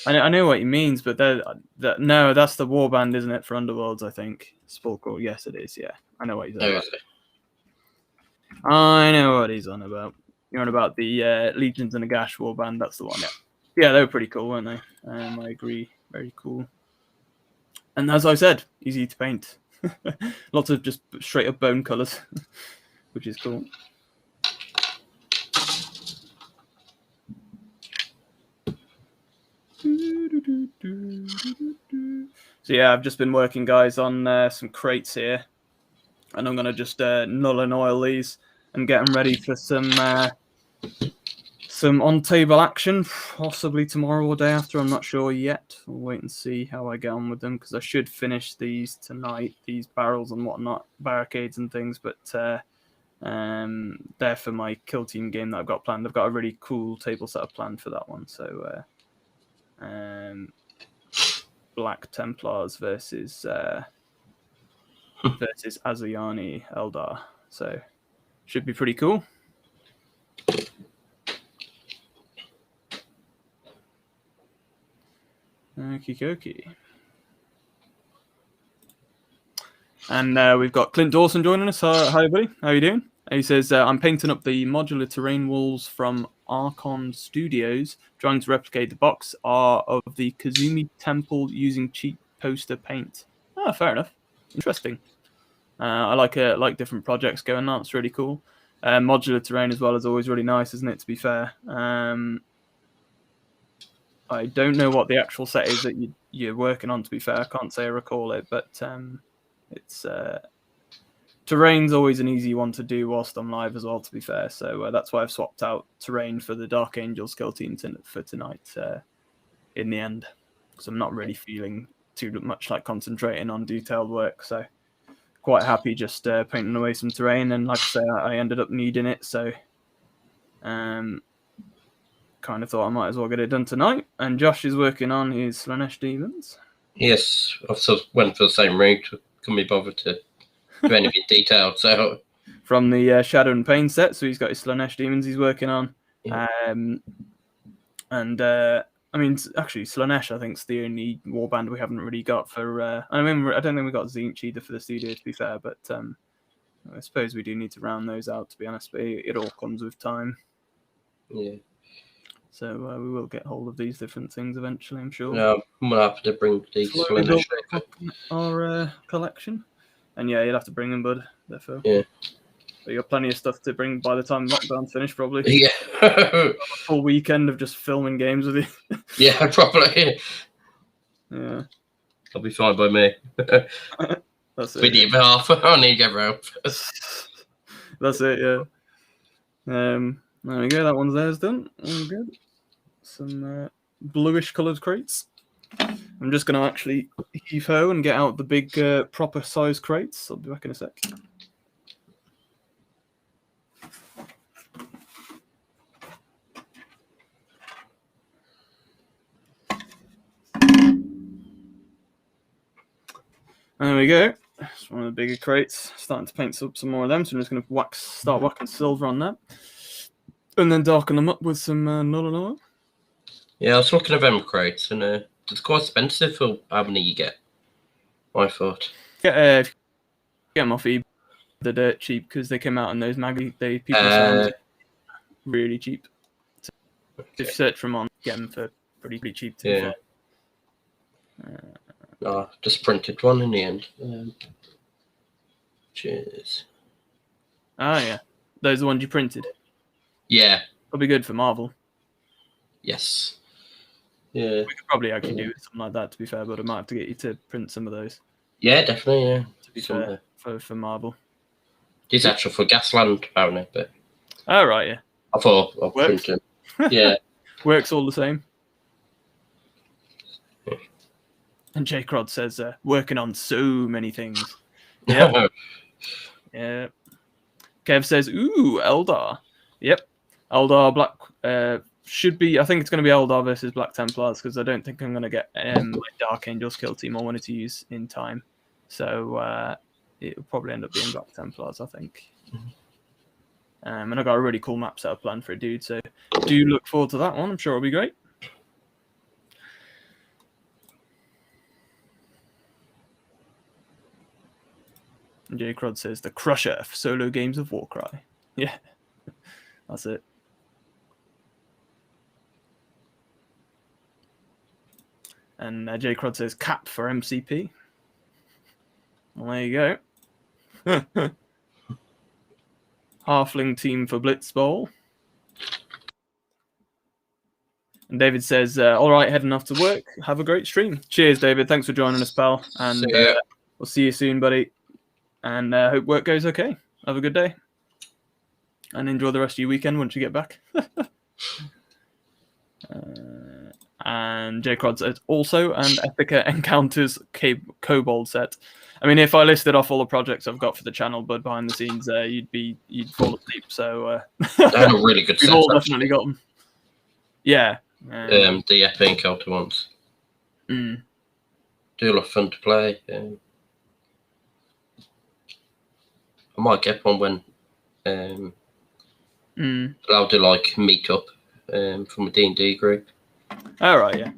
I know what he means, but no, that's the warband, isn't it, for Underworlds, I think. Sepulchral, yes, it is, yeah. I know what he's on about. I know what he's on about. You're on about the Legions and Nagash warband, that's the one, yeah. Yeah, they were pretty cool, weren't they? I agree, very cool. And as I said, easy to paint. Lots of just straight up bone colours, which is cool. So yeah, I've just been working, guys, on some crates here, and I'm gonna just null and oil these and get them ready for some on-table action, possibly tomorrow or day after. I'm not sure yet. We'll wait and see how I get on with them, because I should finish these tonight, these barrels and whatnot, barricades and things. But they're for my kill team game that I've got planned. I've got a really cool table setup planned for that one. So Black Templars versus Azayani Eldar. So should be pretty cool. Okie dokie. And we've got Clint Dawson joining us. Hi, buddy. How are you doing? He says, I'm painting up the modular terrain walls from Archon Studios, trying to replicate the box art of the Kazumi Temple using cheap poster paint. Oh, fair enough. Interesting. I like different projects going on. It's really cool. Modular terrain as well is always really nice, isn't it, to be fair? I don't know what the actual set is that you're working on, to be fair. I can't say I recall it, but it's terrain's always an easy one to do whilst I'm live as well, to be fair. So that's why I've swapped out terrain for the Dark Angel skill team for tonight in the end, because I'm not really feeling too much like concentrating on detailed work. So quite happy just painting away some terrain. And like I say, I ended up needing it. So kind of thought I might as well get it done tonight. And Josh is working on his Slanesh Demons. Yes, I've sort of went for the same route. Couldn't be bothered to do anything detailed. So from the Shadow and Pain set, so he's got his Slanesh Demons he's working on. Yeah. I mean, actually, Slanesh, I think, is the only warband we haven't really got for... I don't think we got Zinch either for the studio, to be fair, but I suppose we do need to round those out, to be honest, but it all comes with time. Yeah. So we will get hold of these different things eventually, I'm sure. Yeah, we'll have to bring these Slanesh our collection. And yeah, you'll have to bring them, bud, therefore. Yeah. But you got plenty of stuff to bring by the time lockdown's finished, probably. Yeah. A full weekend of just filming games with you. Yeah, probably. Yeah. That'll be fine by me. That's it. We need half. I need your help. That's it, yeah. There we go. That one's there's done. All good. Some bluish coloured crates. I'm just going to actually heave-ho and get out the big proper size crates. I'll be back in a sec. There we go. It's one of the bigger crates. Starting to paint up some more of them, so I'm just going to start whacking silver on that. And then darken them up with some null and oil. Yeah, I was looking at them crates, and it's quite expensive for how many you get. I thought. Get them off eBay. They're dirt cheap because they came out in those magazines. People sell them really cheap. So if you search for them on, get them for pretty cheap. To be fair. No, just printed one in the end. Cheers. Ah, yeah. Those are the ones you printed? Yeah. That'll be good for Marvel. Yes. Yeah. We could probably actually do something like that, to be fair, but I might have to get you to print some of those. Yeah, definitely, yeah. To be fair, for Marvel. It's actually for Gasland, apparently, but... Oh, right, yeah. I thought I'll print them. Yeah. Works all the same. And J. Crod says, working on so many things. Yeah. Yeah. Kev says, ooh, Eldar. Yep. Eldar Black should be, I think it's going to be Eldar versus Black Templars, because I don't think I'm going to get Dark Angel's kill team I wanted to use in time. So it'll probably end up being Black Templars, I think. And I got a really cool map set up planned for it, dude. So do look forward to that one. I'm sure it'll be great. And J. Crod says, the Crusher for solo games of Warcry. Yeah, that's it. And J. Crod says, Cap for MCP. Well, there you go. Halfling team for Blitz Bowl. And David says, all right, heading off to work. Have a great stream. Cheers, David. Thanks for joining us, pal. And we'll see you soon, buddy. And hope work goes okay. Have a good day. And enjoy the rest of your weekend once you get back. And J. Crod says, also, and Epica Encounters Kobold set. I mean, if I listed off all the projects I've got for the channel, but behind the scenes, you'd fall asleep. So they're a really good set. We've all definitely got them. Yeah. The Epica Encounter ones. Do a lot of fun to play. I might get one when allowed to like meet up from a D&D group. All right, yeah.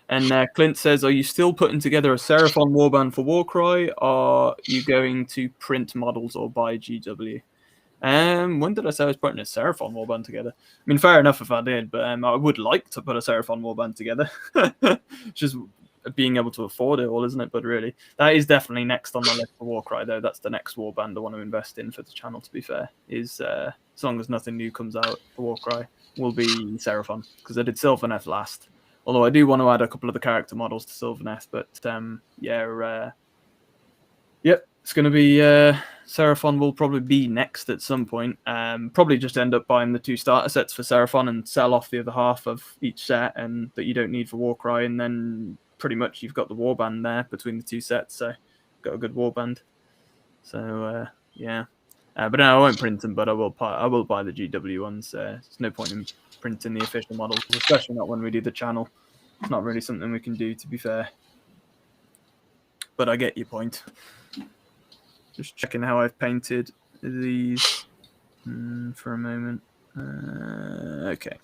And Clint says, are you still putting together a Seraphon warband for Warcry? Or are you going to print models or buy GW? When did I say I was putting a Seraphon warband together? I mean, fair enough if I did, but I would like to put a Seraphon warband together. Just being able to afford it all, isn't it? But really, that is definitely next on the list for Warcry, though. That's the next warband I want to invest in for the channel, to be fair, is as long as nothing new comes out for Warcry, will be Seraphon, because I did Sylvaneth last. Although I do want to add a couple of the character models to Sylvaneth, but it's going to be Seraphon will probably be next at some point. Probably just end up buying the 2 starter sets for Seraphon and sell off the other half of each set and that you don't need for Warcry, and then pretty much you've got the warband there between the 2 sets, so got a good warband. So but no, I won't print them, but I will buy the GW ones. There's no point in printing the official models, especially not when we do the channel. It's not really something we can do, to be fair. But I get your point. Just checking how I've painted these for a moment. Okay.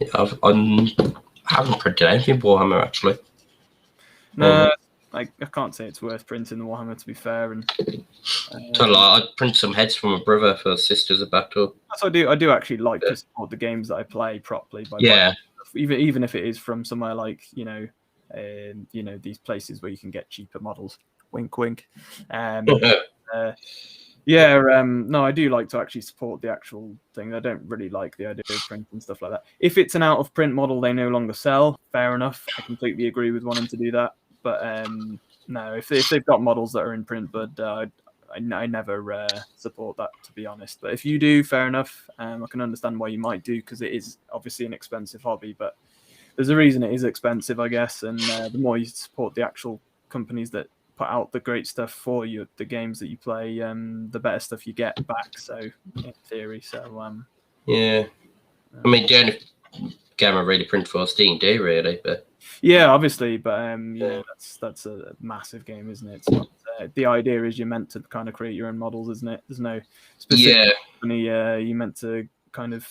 Yeah, I haven't printed anything Warhammer, actually. No, I can't say it's worth printing the Warhammer, to be fair. And I print some heads from a brother for Sisters of Battle. So I do actually like to support the games that I play properly. Even if it is from somewhere like these places where you can get cheaper models. Wink, wink. No, I do like to actually support the actual thing. I don't really like the idea of print and stuff like that. If it's an out of print model they no longer sell, fair enough. I completely agree with wanting to do that. But no, if they've got models that are in print, but I never support that, to be honest. But if you do, fair enough. I can understand why you might do, because it is obviously an expensive hobby. But there's a reason it is expensive, I guess. And the more you support the actual companies that put out the great stuff for you, the games that you play, the better stuff you get back. So in theory, yeah. I mean, the only game I really print for is D&D, really, but. Yeah, obviously, but that's a massive game, isn't it? It's not, the idea is you're meant to kind of create your own models, isn't it? There's no specific company. You're meant to kind of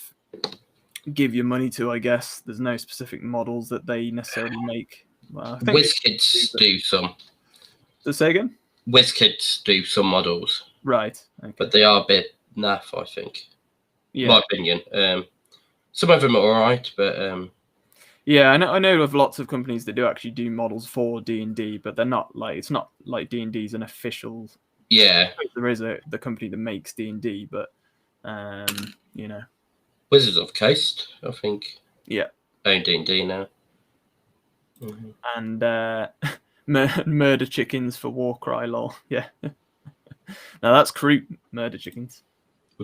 give your money to, I guess. There's no specific models that they necessarily make. Well, I think WizKids do some. To say again? WizKids do some models. Right. Okay. But they are a bit naff, I think. Yeah. My opinion. Some of them are alright, but yeah, I know of lots of companies that do actually do models for D&D, but they're not like, it's not like D&D is an official. Yeah. There is the company that makes D&D, but Wizards of the Coast, I think. Yeah. Own D&D now. Mm-hmm. And murder chickens for Warcry, lol. Yeah. Now that's creep. Murder chickens.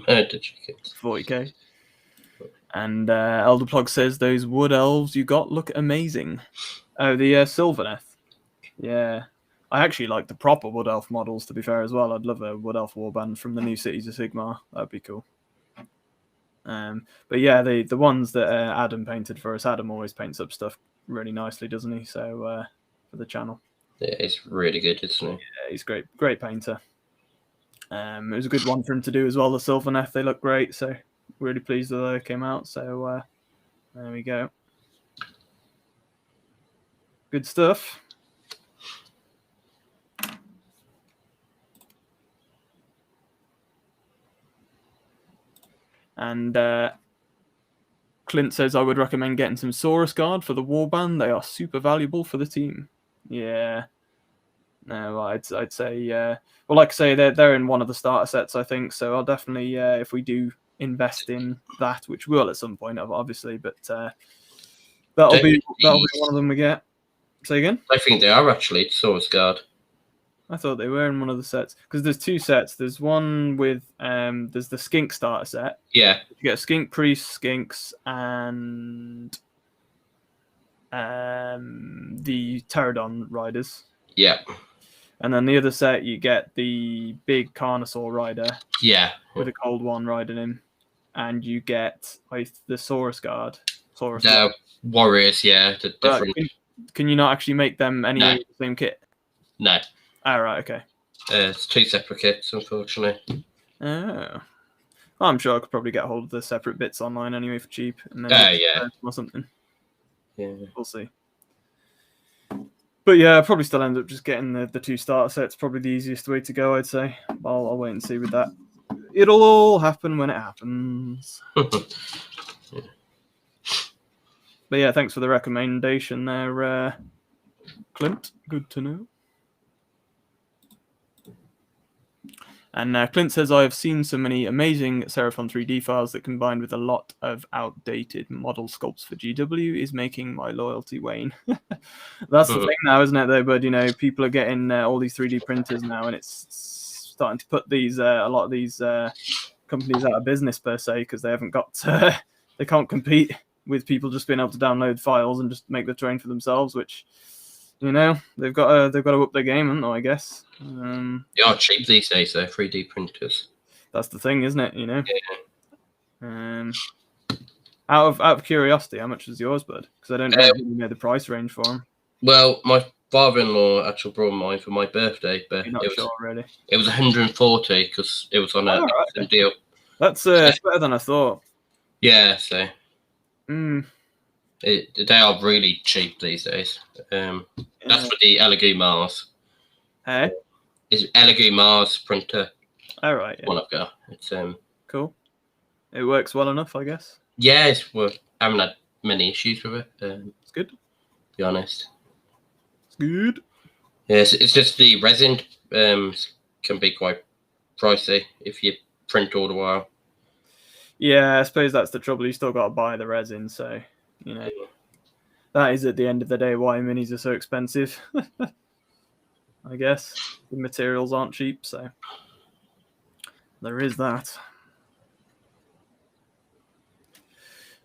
Murder chickens. 40k. And Elderplug says those wood elves you got look amazing. Oh, the Sylvaneth. Yeah. I actually like the proper wood elf models, to be fair, as well. I'd love a wood elf warband from the new Cities of Sigmar. That'd be cool. But yeah, the ones that Adam painted for us, Adam always paints up stuff really nicely, doesn't he? So for the channel. Yeah, he's really good, isn't he? Yeah, he's great painter. It was a good one for him to do as well. The Sylvaneth, they look great, so really pleased that they came out. So there we go. Good stuff. And Clint says I would recommend getting some Saurus Guard for the warband. They are super valuable for the team. Yeah. No, I'd say well, like I say, they're in one of the starter sets, I think. So I'll definitely if we do invest in that, which we will at some point, obviously, but that'll be one of them we get. Say again? I think they are actually Saurus Guard. I thought they were in one of the sets because there's two sets. There's one with there's the Skink starter set. Yeah. You get Skink Priest, Skinks, and the Pterodon Riders. Yeah. And then the other set, you get the big Carnosaur rider. Yeah. With a cold one riding him. And you get the Saurus Guard. The warriors, yeah. The different. Can you not actually make them any of the same kit? No. Oh, right, okay. It's two separate kits, unfortunately. Oh. Well, I'm sure I could probably get hold of the separate bits online anyway for cheap. And then yeah. Or something. Yeah. We'll see. But yeah, I'll probably still end up just getting the two starter sets. Probably the easiest way to go, I'd say. I'll wait and see with that. It'll all happen when it happens. Yeah. But yeah, thanks for the recommendation there, Clint. Good to know. And Clint says, I have seen so many amazing Seraphon 3D files that combined with a lot of outdated model sculpts for GW is making my loyalty wane. That's the thing now, isn't it, though, bud? You know, people are getting all these 3D printers now, and it's starting to put these a lot of these companies out of business, per se, because they haven't got they can't compete with people just being able to download files and just make the terrain for themselves, which, you know, they've got to up their game, haven't they, I guess. They are cheap these days, though, 3D printers. That's the thing, isn't it? You know. Yeah. Out of curiosity, how much is yours, bud? Because I don't really know the price range for them. Well, my father-in-law actually brought mine for my birthday, but You're not sure, really. It was 140 because it was on a deal. That's better than I thought. Yeah, so they are really cheap these days. That's for the Elegoo Mars. Hey? It's Elegoo Mars printer. All right. Yeah. One I've got. It's cool. It works well enough, I guess. Yeah, it's I haven't had many issues with it. It's good. To be honest. It's good. Yes, it's just the resin can be quite pricey if you print all the while. Yeah, I suppose that's the trouble. You still got to buy the resin, so you know that is at the end of the day why minis are so expensive. I guess the materials aren't cheap, so there is that.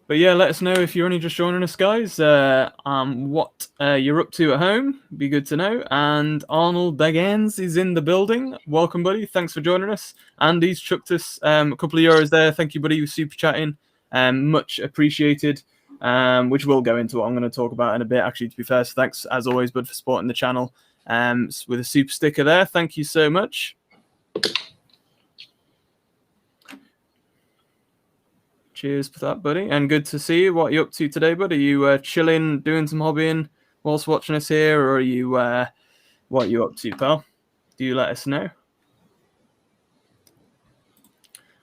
But yeah, let us know if you're only just joining us, guys. What you're up to at home? Be good to know. And Arnold Dagans is in the building. Welcome, buddy. Thanks for joining us. Andy's chucked us a couple of euros there. Thank you, buddy. You're super chatting. Much appreciated. Which we'll go into what I'm going to talk about in a bit. Actually, to be fair, so thanks as always, bud, for supporting the channel. With a super sticker there. Thank you so much. Cheers for that, buddy. And good to see you. What are you up to today, bud? Are you chilling, doing some hobbying whilst watching us here, or are you what are you up to, pal? Do you let us know?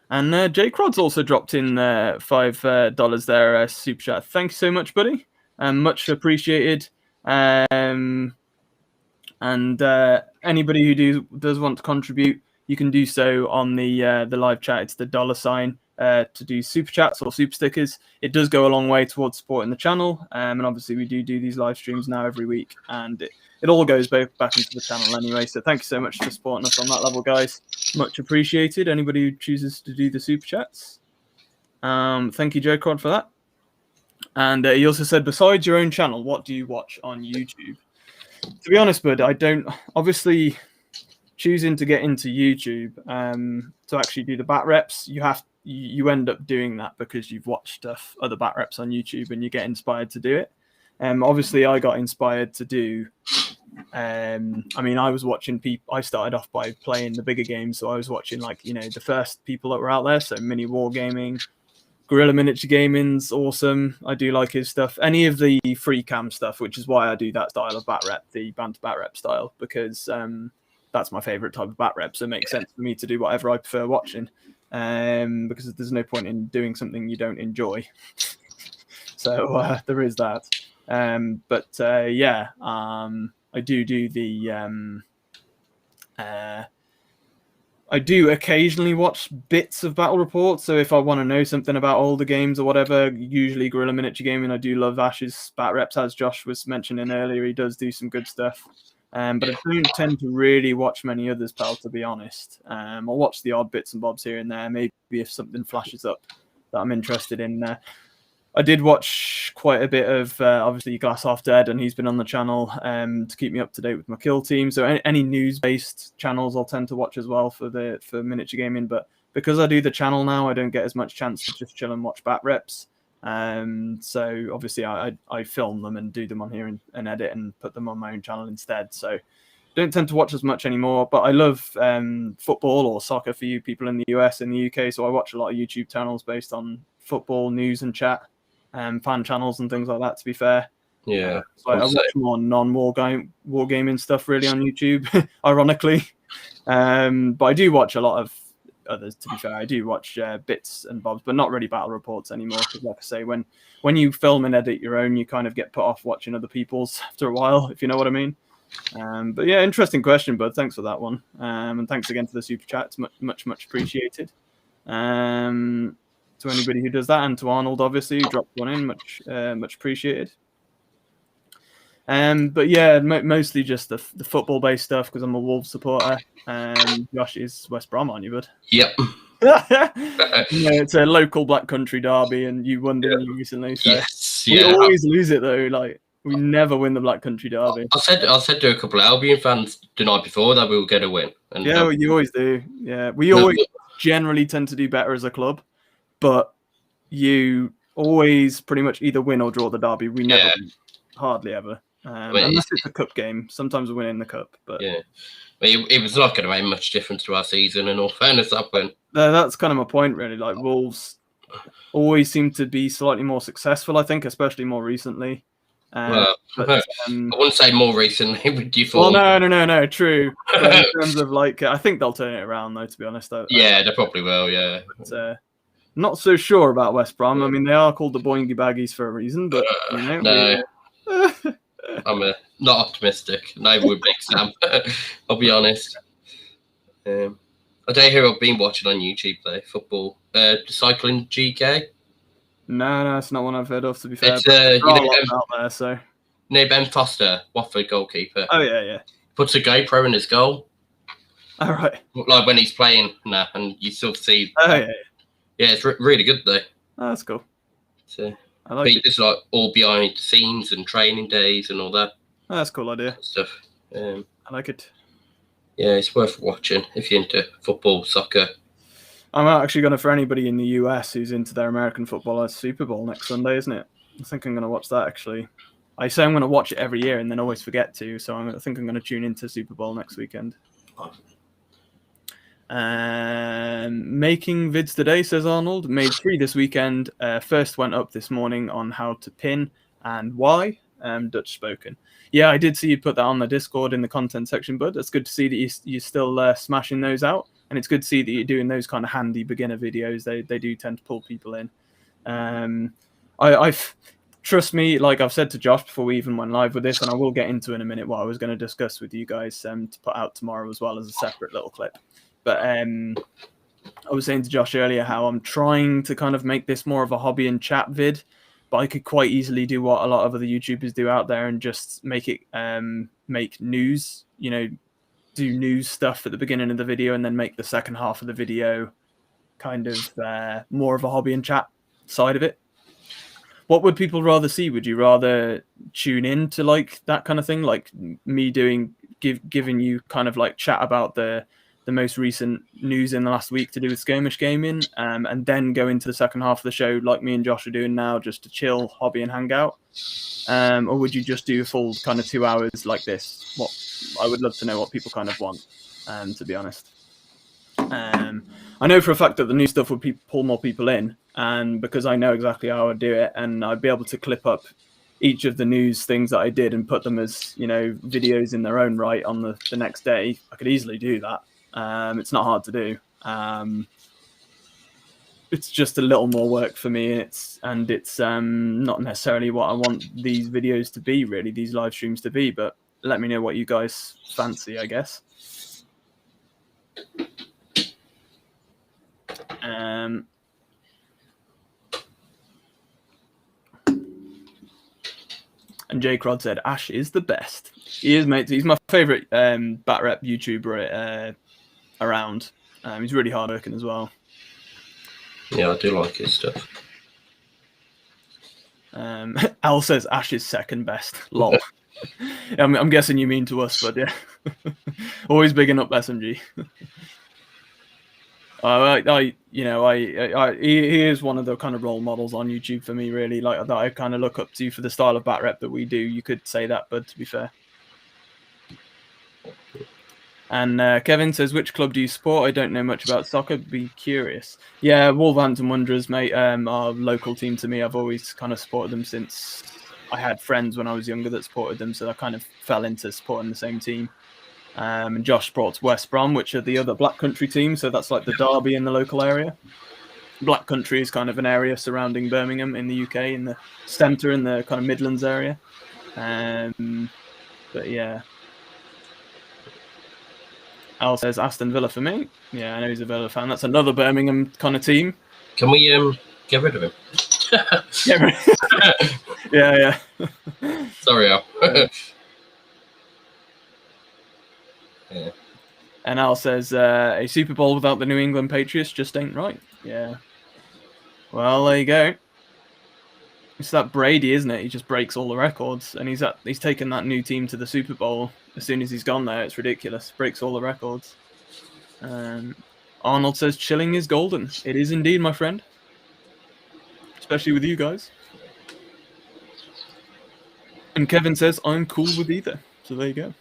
And Jake Rod's also dropped in $5 there, super chat. Thank you so much, buddy. Much appreciated. And anybody who does want to contribute, you can do so on the live chat. It's the $sign to do super chats or super stickers. It does go a long way towards supporting the channel. And obviously we do these live streams now every week, and it all goes back into the channel anyway. So thank you so much for supporting us on that level, guys. Much appreciated. Anybody who chooses to do the super chats. Thank you, Joe Crod, for that. And he also said, besides your own channel, what do you watch on YouTube? To be honest, bud, I don't. Obviously, choosing to get into YouTube to actually do the bat reps, you end up doing that because you've watched other bat reps on YouTube and you get inspired to do it. Obviously, I got inspired to do. I mean, I was watching people. I started off by playing the bigger games, so I was watching the first people that were out there. So Mini Wargaming, Gorilla Miniature Gaming's awesome. I do like his stuff. Any of the free cam stuff, which is why I do that style of bat rep, the banter bat rep style, because that's my favorite type of bat rep. So it makes sense for me to do whatever I prefer watching, because there's no point in doing something you don't enjoy. So there is that. I do the. I do occasionally watch bits of battle reports. So if I want to know something about older games or whatever, usually Gorilla Miniature Gaming. I do love Ash's bat reps, as Josh was mentioning earlier. He does do some good stuff. But I don't tend to really watch many others, pal, to be honest. I'll watch the odd bits and bobs here and there. Maybe if something flashes up that I'm interested in. I did watch quite a bit of, obviously, Glass Half Dead, and he's been on the channel to keep me up to date with my kill team. So any news-based channels I'll tend to watch as well for miniature gaming. But because I do the channel now, I don't get as much chance to just chill and watch bat reps. So obviously I film them and do them on here and edit and put them on my own channel instead. So don't tend to watch as much anymore, but I love football or soccer for you people in the US and the UK. So I watch a lot of YouTube channels based on football news and chat, fan channels and things like that, to be fair. Yeah. So I watch more wargaming stuff really on YouTube, ironically. But I do watch a lot of others, to be fair. I do watch bits and bobs, but not really battle reports anymore, because like I say, when you film and edit your own, you kind of get put off watching other people's after a while, if you know what I mean. But yeah, interesting question, bud. Thanks for that one. And thanks again for the super chat. It's much appreciated. To anybody who does that, and to Arnold, obviously, who dropped one in, much appreciated. But yeah, mostly just the football-based stuff, because I'm a Wolves supporter. Josh is West Brom, aren't you, bud? Yep. It's a local Black Country derby, and you won, didn't you, recently? So yes, we always lose it, though. Like, we never win the Black Country derby. I said to a couple of Albion fans the night before that we will get a win. And yeah, you always do. Yeah, we always generally tend to do better as a club, but you always pretty much either win or draw the derby. We never win. Hardly ever. Unless it's a cup game. Sometimes we win in the cup. But yeah, it was not going to make much difference to our season, in all fairness, that went. That's kind of my point, really. Like, Wolves always seem to be slightly more successful, I think, especially more recently. I wouldn't say more recently with you. Well, no, true. But in terms of, like, I think they'll turn it around, though, to be honest. Yeah, they probably will, yeah. But, not so sure about West Brom. I mean, they are called the Boingy Baggies for a reason, but, no. I'm not optimistic. No, with Big Sam. I'll be honest. I don't hear I've been watching on YouTube, though. Football. Cycling GK. No, it's not one I've heard of, to be fair. It's out there, so. Near Ben Foster, Watford goalkeeper. Oh, yeah. Puts a GoPro in his goal. All right. Like when he's playing, and you still see. Oh, yeah. Yeah, it's really good, though. Oh, that's cool. So, I like it. It's like all behind the scenes and training days and all that. Oh, that's a cool idea. Stuff. I like it. Yeah, it's worth watching if you're into football, soccer. I'm actually going to, for anybody in the US who's into their American football, it's Super Bowl next Sunday, isn't it? I think I'm going to watch that, actually. I say I'm going to watch it every year and then always forget to, so I think I'm going to tune into Super Bowl next weekend. Making vids today, says Arnold. Made 3 this weekend. First went up this morning on how to pin and why. Dutch spoken. Yeah, I did see you put that on the Discord in the content section, bud. It's good to see that you're still smashing those out. And it's good to see that you're doing those kind of handy beginner videos. They do tend to pull people in. I've trust me, like I've said to Josh before we even went live with this, and I will get into in a minute what I was going to discuss with you guys to put out tomorrow as well as a separate little clip. But I was saying to Josh earlier how I'm trying to kind of make this more of a hobby and chat vid, but I could quite easily do what a lot of other YouTubers do out there and just make it make news, do news stuff at the beginning of the video and then make the second half of the video kind of more of a hobby and chat side of it. What would people rather see? Would you rather tune in to like that kind of thing, like me giving you kind of like chat about the most recent news in the last week to do with skirmish gaming, and then go into the second half of the show like me and Josh are doing now, just to chill, hobby and hang out? Or would you just do a full kind of 2 hours like this? What I would love to know what people kind of want, to be honest. I know for a fact that the new stuff would pull more people in, and because I know exactly how I'd do it, and I'd be able to clip up each of the news things that I did and put them as, videos in their own right on the next day. I could easily do that. It's not hard to do. It's just a little more work for me, and it's not necessarily what I want these videos to be, really, these live streams to be, but let me know what you guys fancy, I guess. And J Crod said Ash is the best. He is, mate. He's my favorite bat rep YouTuber around. He's really hard working as well. Yeah, I do like his stuff. Al says Ash is second best. Lol. I'm guessing you mean to us, but yeah. Always bigging up SMG. He is one of the kind of role models on YouTube for me, really, like that I kind of look up to for the style of bat rep that we do. You could say that, but to be fair. And Kevin says, which club do you support? I don't know much about soccer. Be curious. Yeah, Wolverhampton Wanderers, mate. Our local team to me. I've always kind of supported them since I had friends when I was younger that supported them, so I kind of fell into supporting the same team. And Josh supports West Brom, which are the other Black Country team, so that's like the derby in the local area. Black Country is kind of an area surrounding Birmingham in the UK, in the centre, in the kind of Midlands area. But yeah. Al says Aston Villa for me. Yeah, I know he's a Villa fan. That's another Birmingham kind of team. Can we get rid of him? Yeah. Sorry, Al. Yeah. And Al says a Super Bowl without the New England Patriots just ain't right. Yeah. Well, there you go. It's that Brady, isn't it? He just breaks all the records, and he's taken that new team to the Super Bowl. As soon as he's gone there, it's ridiculous. Breaks all the records. Arnold says chilling is golden. It is indeed, my friend. Especially with you guys. And Kevin says I'm cool with either. So there you go.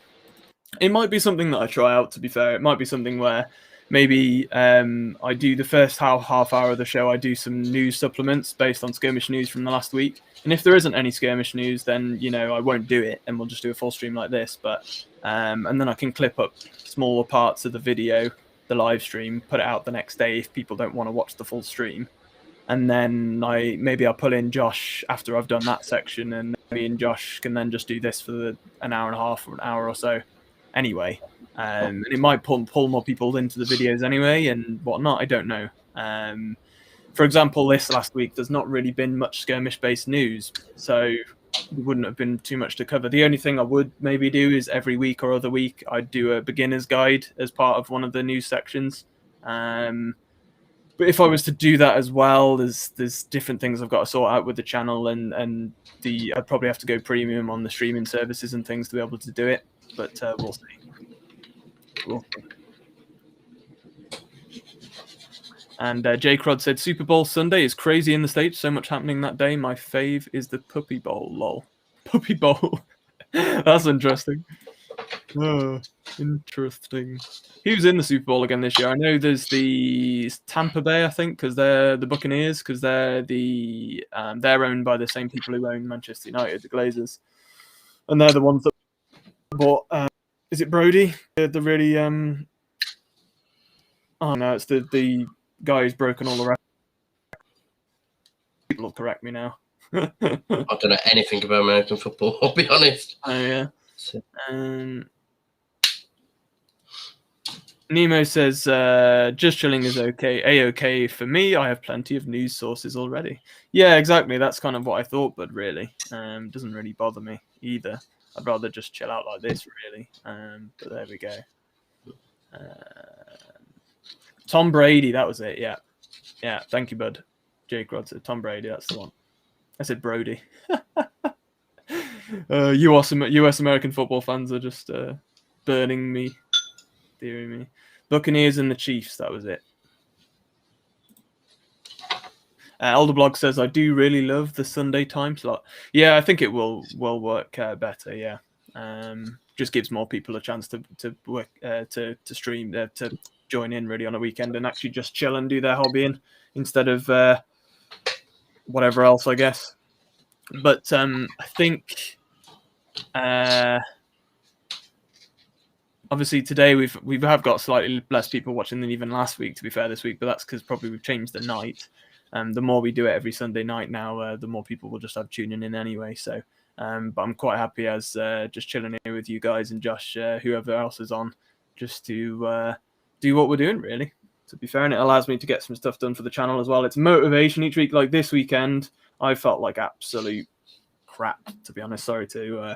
It might be something that I try out, to be fair. It might be something where maybe I do the first half hour of the show, I do some news supplements based on skirmish news from the last week. And if there isn't any skirmish news, then, I won't do it, and we'll just do a full stream like this. But and then I can clip up smaller parts of the video, the live stream, put it out the next day if people don't want to watch the full stream. And then I'll pull in Josh after I've done that section, and me and Josh can then just do this for an hour and a half or an hour or so. Anyway, and it might pull more people into the videos anyway and whatnot. I don't know. For example, this last week, there's not really been much skirmish-based news, so there wouldn't have been too much to cover. The only thing I would maybe do is every week or other week, I'd do a beginner's guide as part of one of the news sections. But if I was to do that as well, there's different things I've got to sort out with the channel, and I'd probably have to go premium on the streaming services and things to be able to do it. But we'll see. Cool. And J Crod said Super Bowl Sunday is crazy in the States. So much happening that day. My fave is the Puppy Bowl. Lol. Puppy Bowl. That's interesting. Oh, interesting. Who's in the Super Bowl again this year? I know there's the Tampa Bay, I think, because they're the Buccaneers, because they're owned by the same people who own Manchester United, the Glazers, and they're the ones that bought. Is it Brody? The really oh no, it's the guy who's broken all the records. People will correct me now. I don't know anything about American football, I'll be honest. Oh yeah. Nemo says, just chilling is okay. A-okay for me. I have plenty of news sources already. Yeah, exactly. That's kind of what I thought, but really, doesn't really bother me either. I'd rather just chill out like this, really. But there we go. Tom Brady, that was it. Yeah. Yeah, thank you, bud. Jake Rod said Tom Brady, that's the one. I said Brody. US American football fans are just burning me. Dear me. Buccaneers and the Chiefs, that was it. Elderblog says, I do really love the Sunday time slot. Yeah, I think it will work better, yeah. Just gives more people a chance to work to stream, to join in really on a weekend and actually just chill and do their hobbying instead of whatever else, I guess. But I think obviously today we have got slightly less people watching than even last week, to be fair, this week, but that's because probably we've changed the night. The more we do it every Sunday night now, the more people will just have tuning in anyway. So, but I'm quite happy as just chilling here with you guys and Josh, whoever else is on, just to do what we're doing, really, to be fair. And it allows me to get some stuff done for the channel as well. It's motivation each week. Like this weekend, I felt like absolute crap, to be honest. Sorry to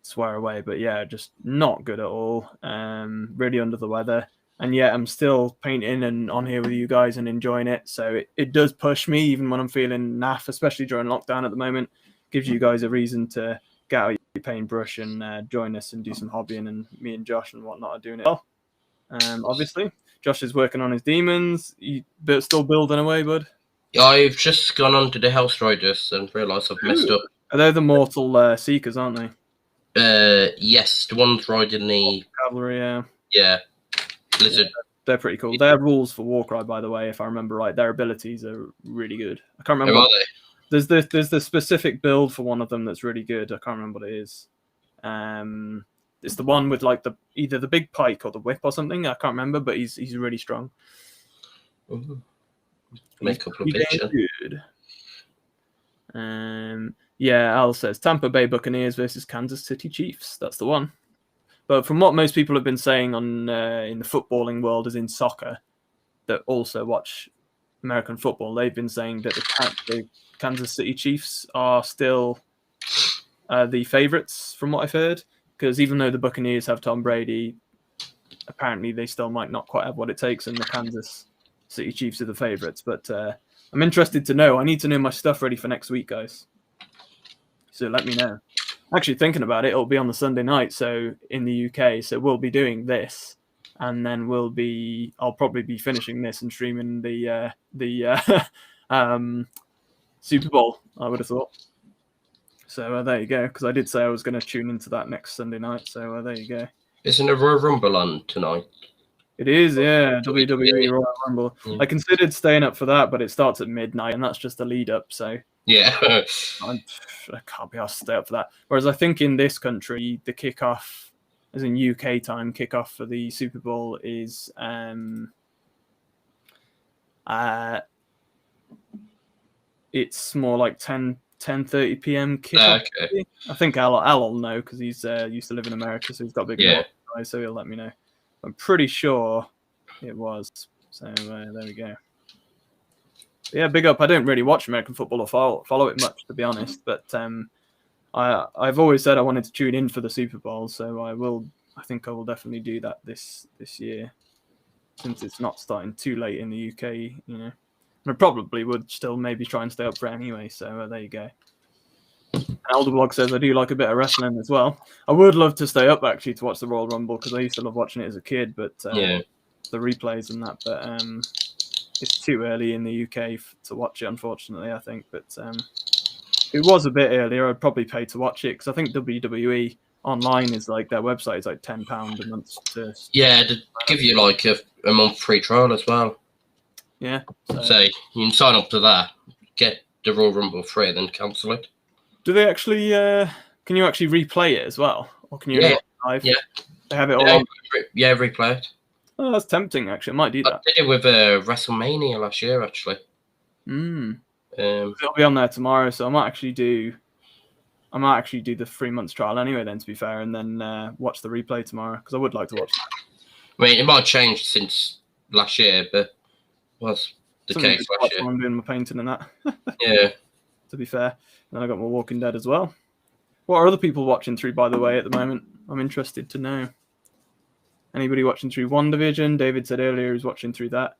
swear away, but yeah, just not good at all. Really under the weather, and yet I'm still painting and on here with you guys and enjoying it. So it does push me even when I'm feeling naff, especially during lockdown at the moment. Gives you guys a reason to get out your paintbrush and join us and do some hobbying, and me and Josh and whatnot are doing it well. Obviously Josh is working on his demons. You still building away, bud? I've just gone on to the House Riders and realised I've messed up. Are they the mortal seekers, aren't they? Yes, the ones riding the cavalry. Yeah, Blizzard. Yeah, they're pretty cool. Their rules for Warcry, by the way, if I remember right, their abilities are really good. I can't remember. Who are they? There's the specific build for one of them that's really good. I can't remember what it is. It's the one with like either the big pike or the whip or something. I can't remember, but he's really strong. Ooh. Make a couple of pictures. Good. Yeah, Al says Tampa Bay Buccaneers versus Kansas City Chiefs. That's the one. But from what most people have been saying on in the footballing world, as in soccer, that also watch American football, they've been saying that the Kansas City Chiefs are still the favourites, from what I've heard. Because even though the Buccaneers have Tom Brady, apparently they still might not quite have what it takes, and the Kansas City Chiefs are the favourites. But I'm interested to know. I need to know my stuff ready for next week, guys. So let me know. Actually, thinking about it, it'll be on the Sunday night, so in the UK. So we'll be doing this, and then I'll probably be finishing this and streaming the Super Bowl, I would have thought. So there you go, because I did say I was going to tune into that next Sunday night. So there you go. Isn't a Royal Rumble on tonight? It is, yeah. WWE Royal Rumble. I considered staying up for that, but it starts at midnight, and that's just a lead up. So yeah, I can't be asked to stay up for that. Whereas I think in this country, the kickoff, as in UK time, kickoff for the Super Bowl is it's more like 10:30 p.m. kickoff. Okay. I think Al will know because he's used to live in America, so he's got a big eyes, so he'll let me know. I'm pretty sure it was. So there we go. Yeah, big up. I don't really watch American football or follow it much, to be honest. But I've always said I wanted to tune in for the Super Bowl, so I think I will definitely do that this year, since it's not starting too late in the UK. You know, I probably would still maybe try and stay up for it anyway. So there you go. Elderblog says I do like a bit of wrestling as well. I would love to stay up actually to watch the Royal Rumble because I used to love watching it as a kid, but the replays and that. But it's too early in the UK to watch it, unfortunately, I think. But if it was a bit earlier, I'd probably pay to watch it because I think WWE online is like their website is like £10 a month to. Yeah, to give you like a month free trial as well. Yeah. So you can sign up to that, get the Royal Rumble free, then cancel it. Do they actually? Can you actually replay it as well, or can you? Yeah. Live? Yeah. They have it all on. Yeah, replay it. Oh, that's tempting. Actually, I might do that. I did it with WrestleMania last year, actually. It'll be on there tomorrow, so I might actually do the 3 months trial anyway. Then, to be fair, and then watch the replay tomorrow because I would like to watch that. I mean, it might change since last year, but was the case last year. I'm doing my painting and that. Yeah. To be fair, and I got my Walking Dead as well. What are other people watching through, by the way, at the moment? I'm interested to know. Anybody watching through WandaVision? David said earlier he's watching through that.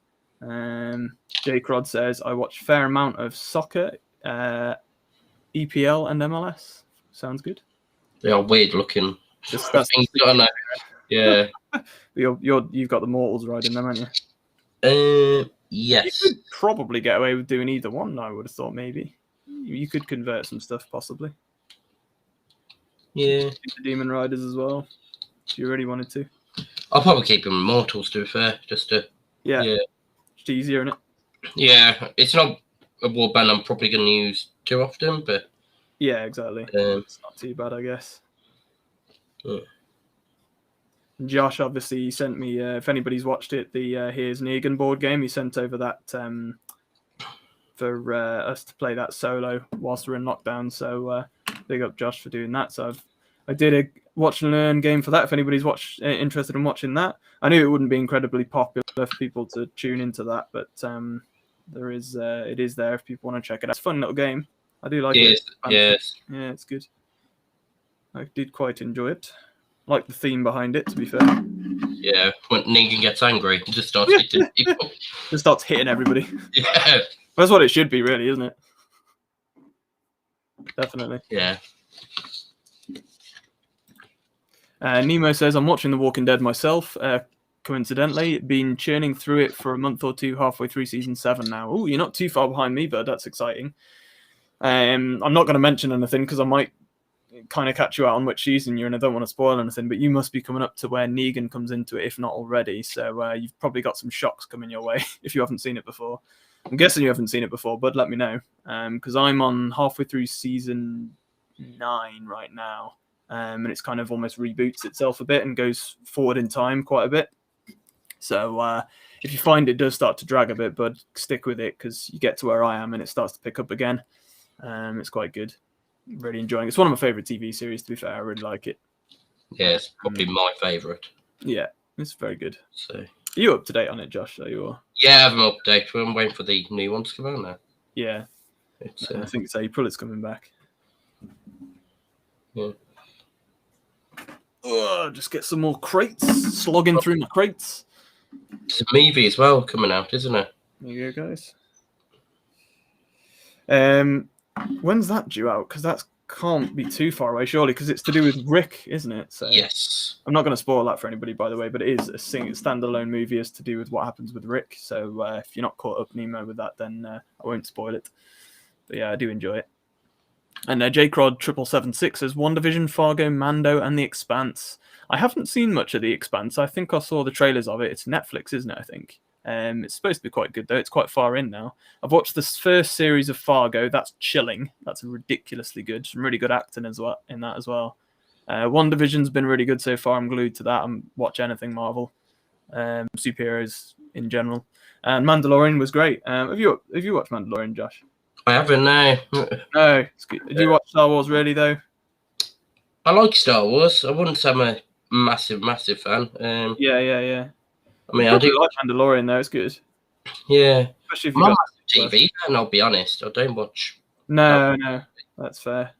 Jake Rod says, I watch a fair amount of soccer, EPL and MLS. Sounds good. They are weird looking. Yeah. You've got the Mortals riding them, haven't you? Yes. You could probably get away with doing either one, I would have thought, maybe. You could convert some stuff, possibly. Yeah. The Demon Riders as well, if you really wanted to. I'll probably keep them Immortals, to be fair, just to... Yeah. It's easier, isn't it? Yeah, it's not a warband I'm probably going to use too often, but... Yeah, exactly. It's not too bad, I guess. Yeah. Josh, obviously, he sent me, if anybody's watched it, the Here's Negan board game, he sent over that for us to play that solo whilst we're in lockdown, so big up Josh for doing that. So I did a watch and learn game for that, if anybody's interested in watching that. I knew it wouldn't be incredibly popular for people to tune into that, but it is there if people want to check it out. It's a fun little game. I do like it. Yes. Yeah, it's good. I did quite enjoy it. Like the theme behind it, to be fair. Yeah, when Negan gets angry, he just starts hitting people. Just starts hitting everybody. Yeah. That's what it should be, really, isn't it? Definitely. Yeah. Nemo says, I'm watching The Walking Dead myself. Coincidentally, been churning through it for a month or two, halfway through season 7 now. Oh, you're not too far behind me, bud. That's exciting. I'm not going to mention anything because I might kind of catch you out on which season you're in. I don't want to spoil anything, but you must be coming up to where Negan comes into it, if not already. So you've probably got some shocks coming your way if you haven't seen it before. I'm guessing you haven't seen it before, but let me know. Because I'm on halfway through season 9 right now. And it's kind of almost reboots itself a bit and goes forward in time quite a bit. So if you find it does start to drag a bit, but stick with it because you get to where I am and it starts to pick up again. It's quite good. Really enjoying it. It's one of my favourite TV series, to be fair. I really like it. Yeah, it's probably my favourite. Yeah, it's very good. So, are you up to date on it, Josh? Are you? Yeah, I'm up to date. I'm waiting for the new one to come out now. Yeah. I think it's April it's coming back. Yeah. Oh, just get some more crates. Slogging through my crates. It's a movie as well coming out, isn't it? There you go, guys. When's that due out? Because that can't be too far away, surely, because it's to do with Rick, isn't it? So yes. I'm not going to spoil that for anybody, by the way, but it is a standalone movie as to do with what happens with Rick. So if you're not caught up, Nemo, with that, then I won't spoil it. But yeah, I do enjoy it. And J-Crod 776 says WandaVision, Fargo, Mando, and The Expanse. I haven't seen much of The Expanse. I think I saw the trailers of it. It's Netflix, isn't it, I think? It's supposed to be quite good, though. It's quite far in now. I've watched the first series of Fargo. That's chilling. That's ridiculously good. Some really good acting as well in that as well. WandaVision's been really good so far. I'm glued to that. I'm watch anything Marvel, superheroes in general. And Mandalorian was great. Have you watched Mandalorian, Josh? I haven't, no. No, it's good. Did you watch Star Wars, really, though? I like Star Wars. I wouldn't say I'm a massive fan. Yeah. I mean, I do like Mandalorian, though. It's good. Yeah. Especially if I'm not a TV fan, I'll be honest. I don't watch. No, that's fair.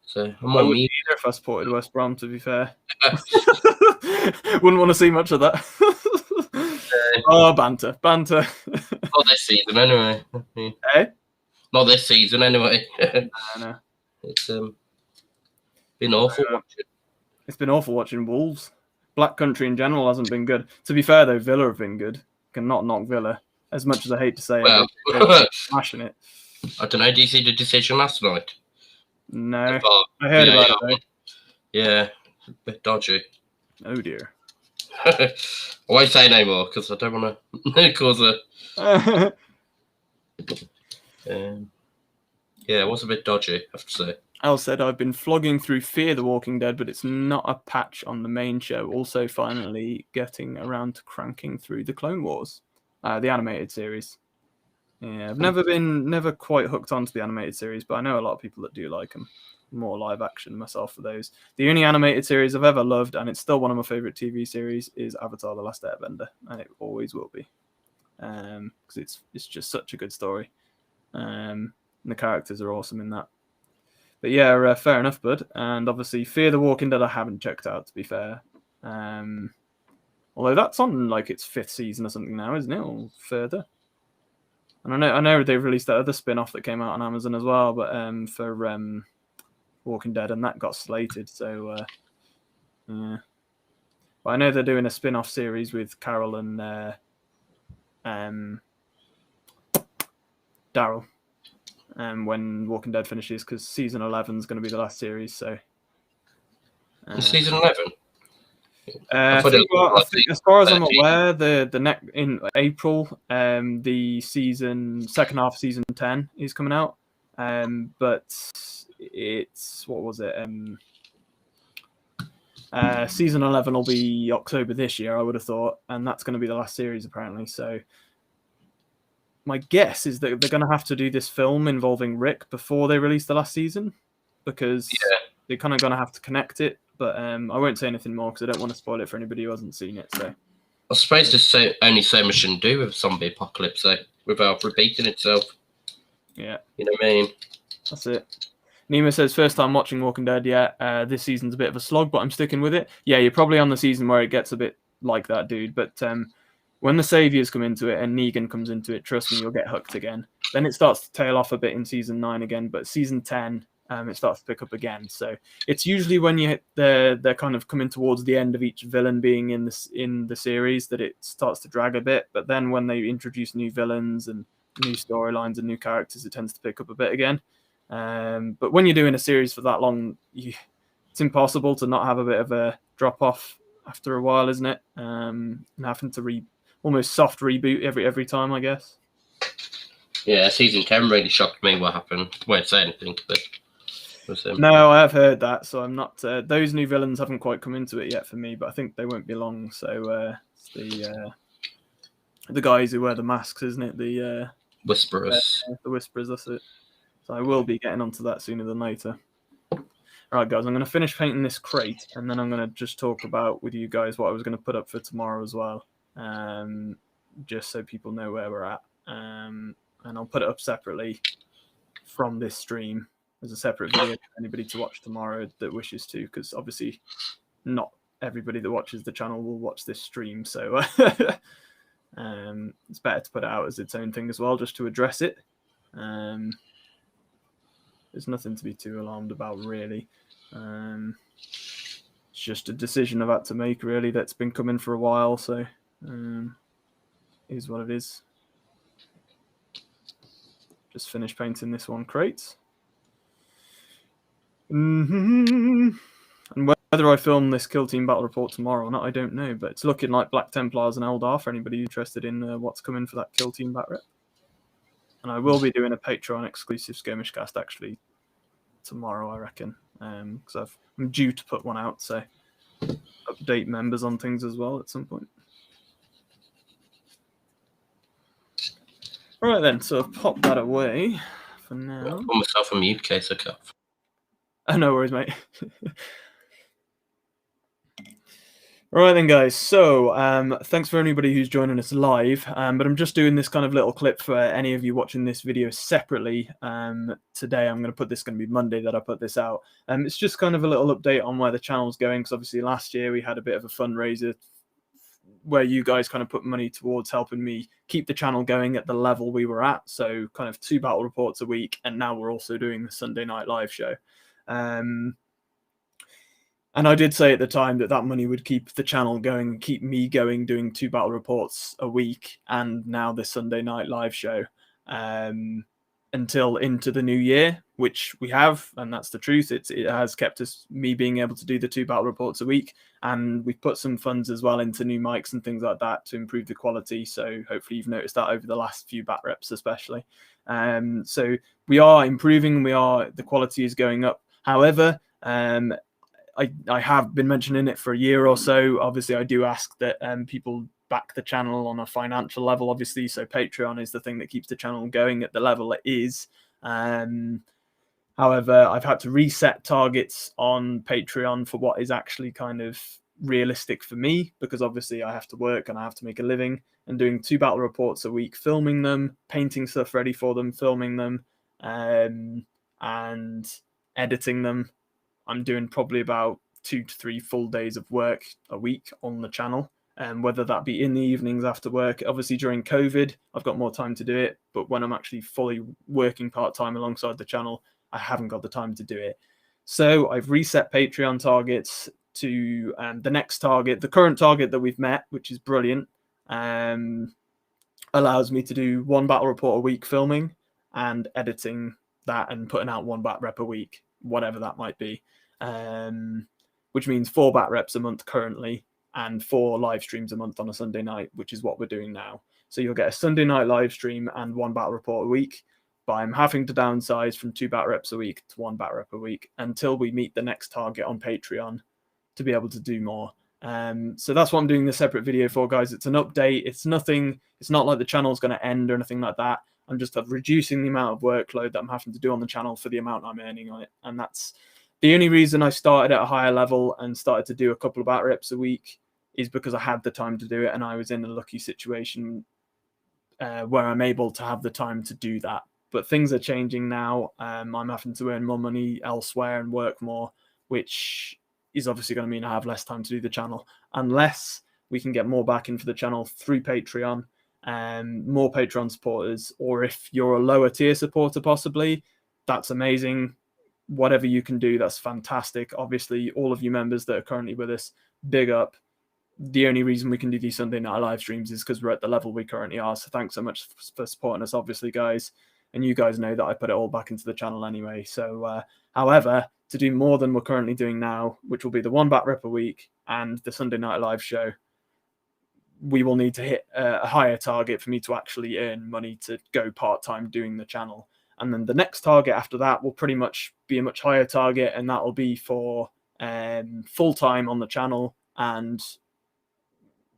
So I wouldn't either if I supported West Brom, to be fair. Wouldn't want to see much of that. Oh, banter. Not this season, anyway. Eh? Not this season, anyway. No. It's been awful watching. It's been awful watching Wolves. Black Country in general hasn't been good. To be fair, though, Villa have been good. Can not knock Villa. As much as I hate to say well, it, they're smashing it. I don't know. Do you see the decision last night? No, But, I heard yeah, about yeah, it yeah, a bit dodgy. though. Oh dear. I won't say no more because I don't want to cause a. Yeah, it was a bit dodgy, I have to say. Al said, I've been flogging through Fear the Walking Dead, but it's not a patch on the main show. Also, finally getting around to cranking through the Clone Wars, the animated series. Yeah, I've never quite hooked onto the animated series, but I know a lot of people that do like them. More live action myself for those. The only animated series I've ever loved, and it's still one of my favorite TV series, is Avatar: The Last Airbender, and it always will be, because it's just such a good story, and the characters are awesome in that. But yeah, fair enough, bud. And obviously, Fear the Walking Dead I haven't checked out, to be fair. Although that's on like its 5th season or something now, isn't it, or further? And I know they've released that other spin-off that came out on Amazon as well, but for Walking Dead, and that got slated. So yeah, but I know they're doing a spin-off series with Carol and Daryl. When Walking Dead finishes, because season 11 is going to be the last series. So Season 11. I think, as far as I'm aware, the in April, the second half of season 10 is coming out. But it's what was it? Season 11 will be October this year, I would have thought, and that's going to be the last series apparently. So my guess is that they're going to have to do this film involving Rick before they release the last season, because they're kind of going to have to connect it. But I won't say anything more because I don't want to spoil it for anybody who hasn't seen it. So I suppose there's only so much you can do with zombie apocalypse, though, without repeating itself. Yeah, you know what I mean. That's it. Nima says, first time watching Walking Dead. Yeah, this season's a bit of a slog, but I'm sticking with it. Yeah, you're probably on the season where it gets a bit like that, dude. But when the Saviors come into it and Negan comes into it, trust me, you'll get hooked again. Then it starts to tail off a bit in season 9 again, but season 10, it starts to pick up again. So it's usually when you hit they're kind of coming towards the end of each villain being in the series that it starts to drag a bit. But then when they introduce new villains and new storylines and new characters, it tends to pick up a bit again. But when you're doing a series for that long, it's impossible to not have a bit of a drop off after a while, isn't it? And having to almost soft reboot every time, I guess. Yeah, season 10 really shocked me what happened. Won't say anything, but no, I have heard that, so I'm not. Those new villains haven't quite come into it yet for me, but I think they won't be long. So it's the guys who wear the masks, isn't it? The Whisperers. The Whisperers, that's it. So I will be getting onto that sooner than later. All right, guys, I'm going to finish painting this crate, and then I'm going to just talk about with you guys what I was going to put up for tomorrow as well, just so people know where we're at. And I'll put it up separately from this stream as a separate video for anybody to watch tomorrow that wishes to, because obviously not everybody that watches the channel will watch this stream. So it's better to put it out as its own thing as well, just to address it. There's nothing to be too alarmed about, really. It's just a decision I've had to make, really, that's been coming for a while, so is what it is. Just finished painting this one crate. And whether I film this Kill Team Battle Report tomorrow or not, I don't know, but it's looking like Black Templars and Eldar for anybody interested in what's coming for that Kill Team Bat Rep. And I will be doing a Patreon exclusive Skirmishcast actually tomorrow, I reckon, because I'm due to put one out, so update members on things as well at some point. All right then, so I've popped that away for now. I'll put myself a mute case of cup. Oh, no worries, mate. All right then, guys. So thanks for anybody who's joining us live. But I'm just doing this kind of little clip for any of you watching this video separately. Today, I'm going to put this, going to be Monday that I put this out. It's just kind of a little update on where the channel's going, because obviously last year we had a bit of a fundraiser where you guys kind of put money towards helping me keep the channel going at the level we were at. So kind of 2 battle reports a week. And now we're also doing the Sunday night live show. And I did say at the time that money would keep the channel going and keep me going, doing 2 battle reports a week, and now the Sunday night live show until into the new year. which we have, and that's the truth. It has kept me being able to do the 2 battle reports a week, and we've put some funds as well into new mics and things like that to improve the quality. So hopefully you've noticed that over the last few bat reps, especially. So we are improving. The quality is going up. However, I have been mentioning it for a year or so. Obviously, I do ask that people back the channel on a financial level, obviously. So Patreon is the thing that keeps the channel going at the level it is. However, I've had to reset targets on Patreon for what is actually kind of realistic for me, because obviously I have to work and I have to make a living, and doing 2 battle reports a week, filming them, painting stuff ready for them, filming them, and editing them. I'm doing probably about 2 to 3 full days of work a week on the channel, and whether that be in the evenings after work. Obviously during COVID, I've got more time to do it, but when I'm actually fully working part-time alongside the channel, I haven't got the time to do it. So I've reset Patreon targets to the next target. The current target that we've met, which is brilliant, allows me to do 1 battle report a week filming and editing that and putting out 1 bat rep a week, whatever that might be, which means 4 bat reps a month currently and 4 live streams a month on a Sunday night, which is what we're doing now. So you'll get a Sunday night live stream and 1 battle report a week, but I'm having to downsize from 2 bat reps a week to 1 bat rep a week until we meet the next target on Patreon to be able to do more. So that's what I'm doing this separate video for, guys. It's an update. It's not like the channel's going to end or anything like that. I'm just reducing the amount of workload that I'm having to do on the channel for the amount I'm earning on it. And that's the only reason I started at a higher level and started to do a couple of bat reps a week, is because I had the time to do it, and I was in a lucky situation where I'm able to have the time to do that. But things are changing now. I'm having to earn more money elsewhere and work more, which is obviously going to mean I have less time to do the channel, unless we can get more back into the channel through Patreon, more Patreon supporters, or if you're a lower tier supporter, possibly, that's amazing. Whatever you can do, that's fantastic. Obviously, all of you members that are currently with us, big up. The only reason we can do these Sunday night live streams is because we're at the level we currently are. So thanks so much for supporting us, obviously, guys. And you guys know that I put it all back into the channel anyway. So, however, to do more than we're currently doing now, which will be the 1 bat rep a week and the Sunday night live show, we will need to hit a higher target for me to actually earn money to go part-time doing the channel. And then the next target after that will pretty much be a much higher target, and that will be for full-time on the channel. And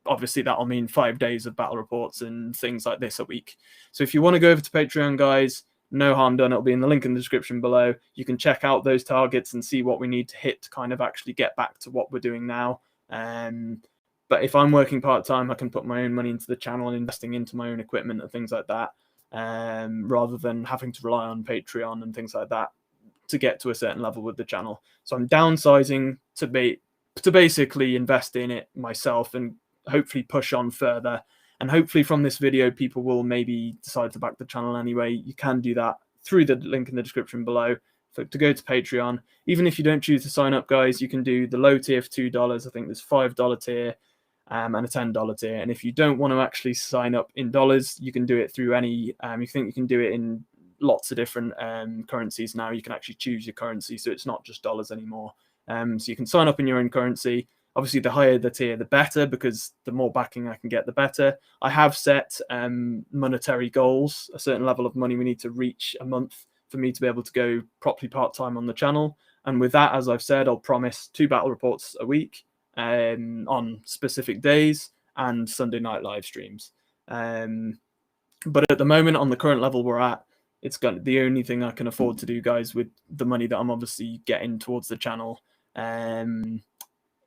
obviously that'll mean 5 days of battle reports and things like this a week. So if you want to go over to Patreon, guys, no harm done. It'll be in the link in the description below. You can check out those targets and see what we need to hit to kind of actually get back to what we're doing now. But if I'm working part-time, I can put my own money into the channel and investing into my own equipment and things like that, rather than having to rely on Patreon and things like that to get to a certain level with the channel. So I'm downsizing to basically invest in it myself and hopefully push on further. And hopefully from this video, people will maybe decide to back the channel anyway. You can do that through the link in the description below to go to Patreon. Even if you don't choose to sign up, guys, you can do the low tier for $2. I think there's $5 tier and a $10 tier. And if you don't want to actually sign up in dollars, you can do it through any, you think you can do it in lots of different currencies now. You can actually choose your currency, so it's not just dollars anymore. So you can sign up in your own currency. Obviously, the higher the tier, the better, because the more backing I can get, the better. I have set monetary goals, a certain level of money we need to reach a month for me to be able to go properly part-time on the channel. And with that, as I've said, I'll promise 2 battle reports a week on specific days and Sunday night live streams. But at the moment, on the current level we're at, it's the only thing I can afford to do, guys, with the money that I'm obviously getting towards the channel.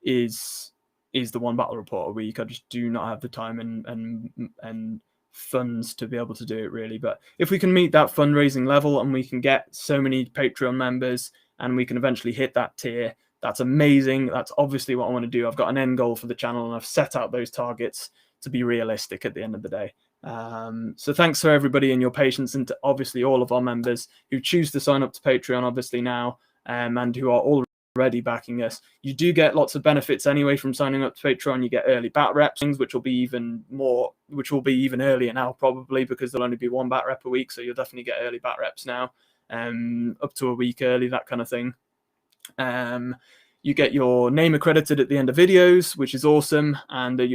Is the 1 battle report a week. I just do not have the time and funds to be able to do it, really. But if we can meet that fundraising level and we can get so many Patreon members and we can eventually hit that tier, that's amazing. That's obviously what I want to do. I've got an end goal for the channel and I've set out those targets to be realistic at the end of the day. So thanks for everybody and your patience, and to obviously all of our members who choose to sign up to Patreon obviously now, and who are already backing us. You do get lots of benefits anyway from signing up to Patreon. You get early bat reps, which will be even earlier now, probably, because there'll only be 1 bat rep a week, so you'll definitely get early bat reps now. up to a week early, that kind of thing. You get your name accredited at the end of videos, which is awesome. And I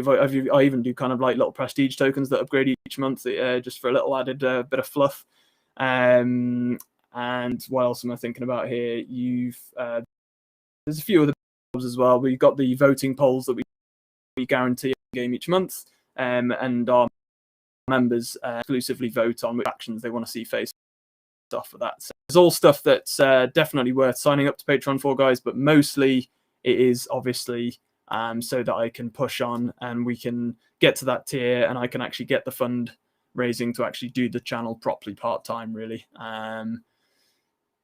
even do kind of like little prestige tokens that upgrade each month, just for a little added bit of fluff. And what else am I thinking about here? There's a few other polls as well. We've got the voting polls that we guarantee a game each month, and our members exclusively vote on which actions they want to see face off of that. So there's all stuff that's definitely worth signing up to Patreon for, guys, but mostly it is obviously so that I can push on and we can get to that tier and I can actually get the fund raising to actually do the channel properly part-time, really.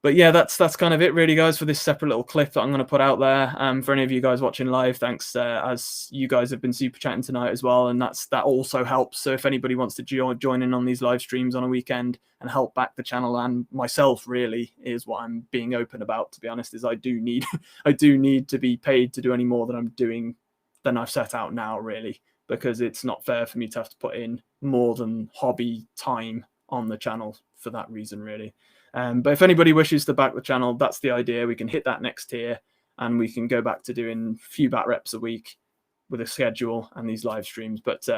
But yeah, that's kind of it, really, guys, for this separate little clip that I'm going to put out there. For any of you guys watching live, thanks, as you guys have been super chatting tonight as well, and that also helps. So if anybody wants to join in on these live streams on a weekend and help back the channel and myself, really, is what I'm being open about. To be honest, is I do need to be paid to do any more than I've set out now, really, because it's not fair for me to have to put in more than hobby time on the channel for that reason, really. But if anybody wishes to back the channel, that's the idea. We can hit that next tier and we can go back to doing a few bat reps a week with a schedule and these live streams. But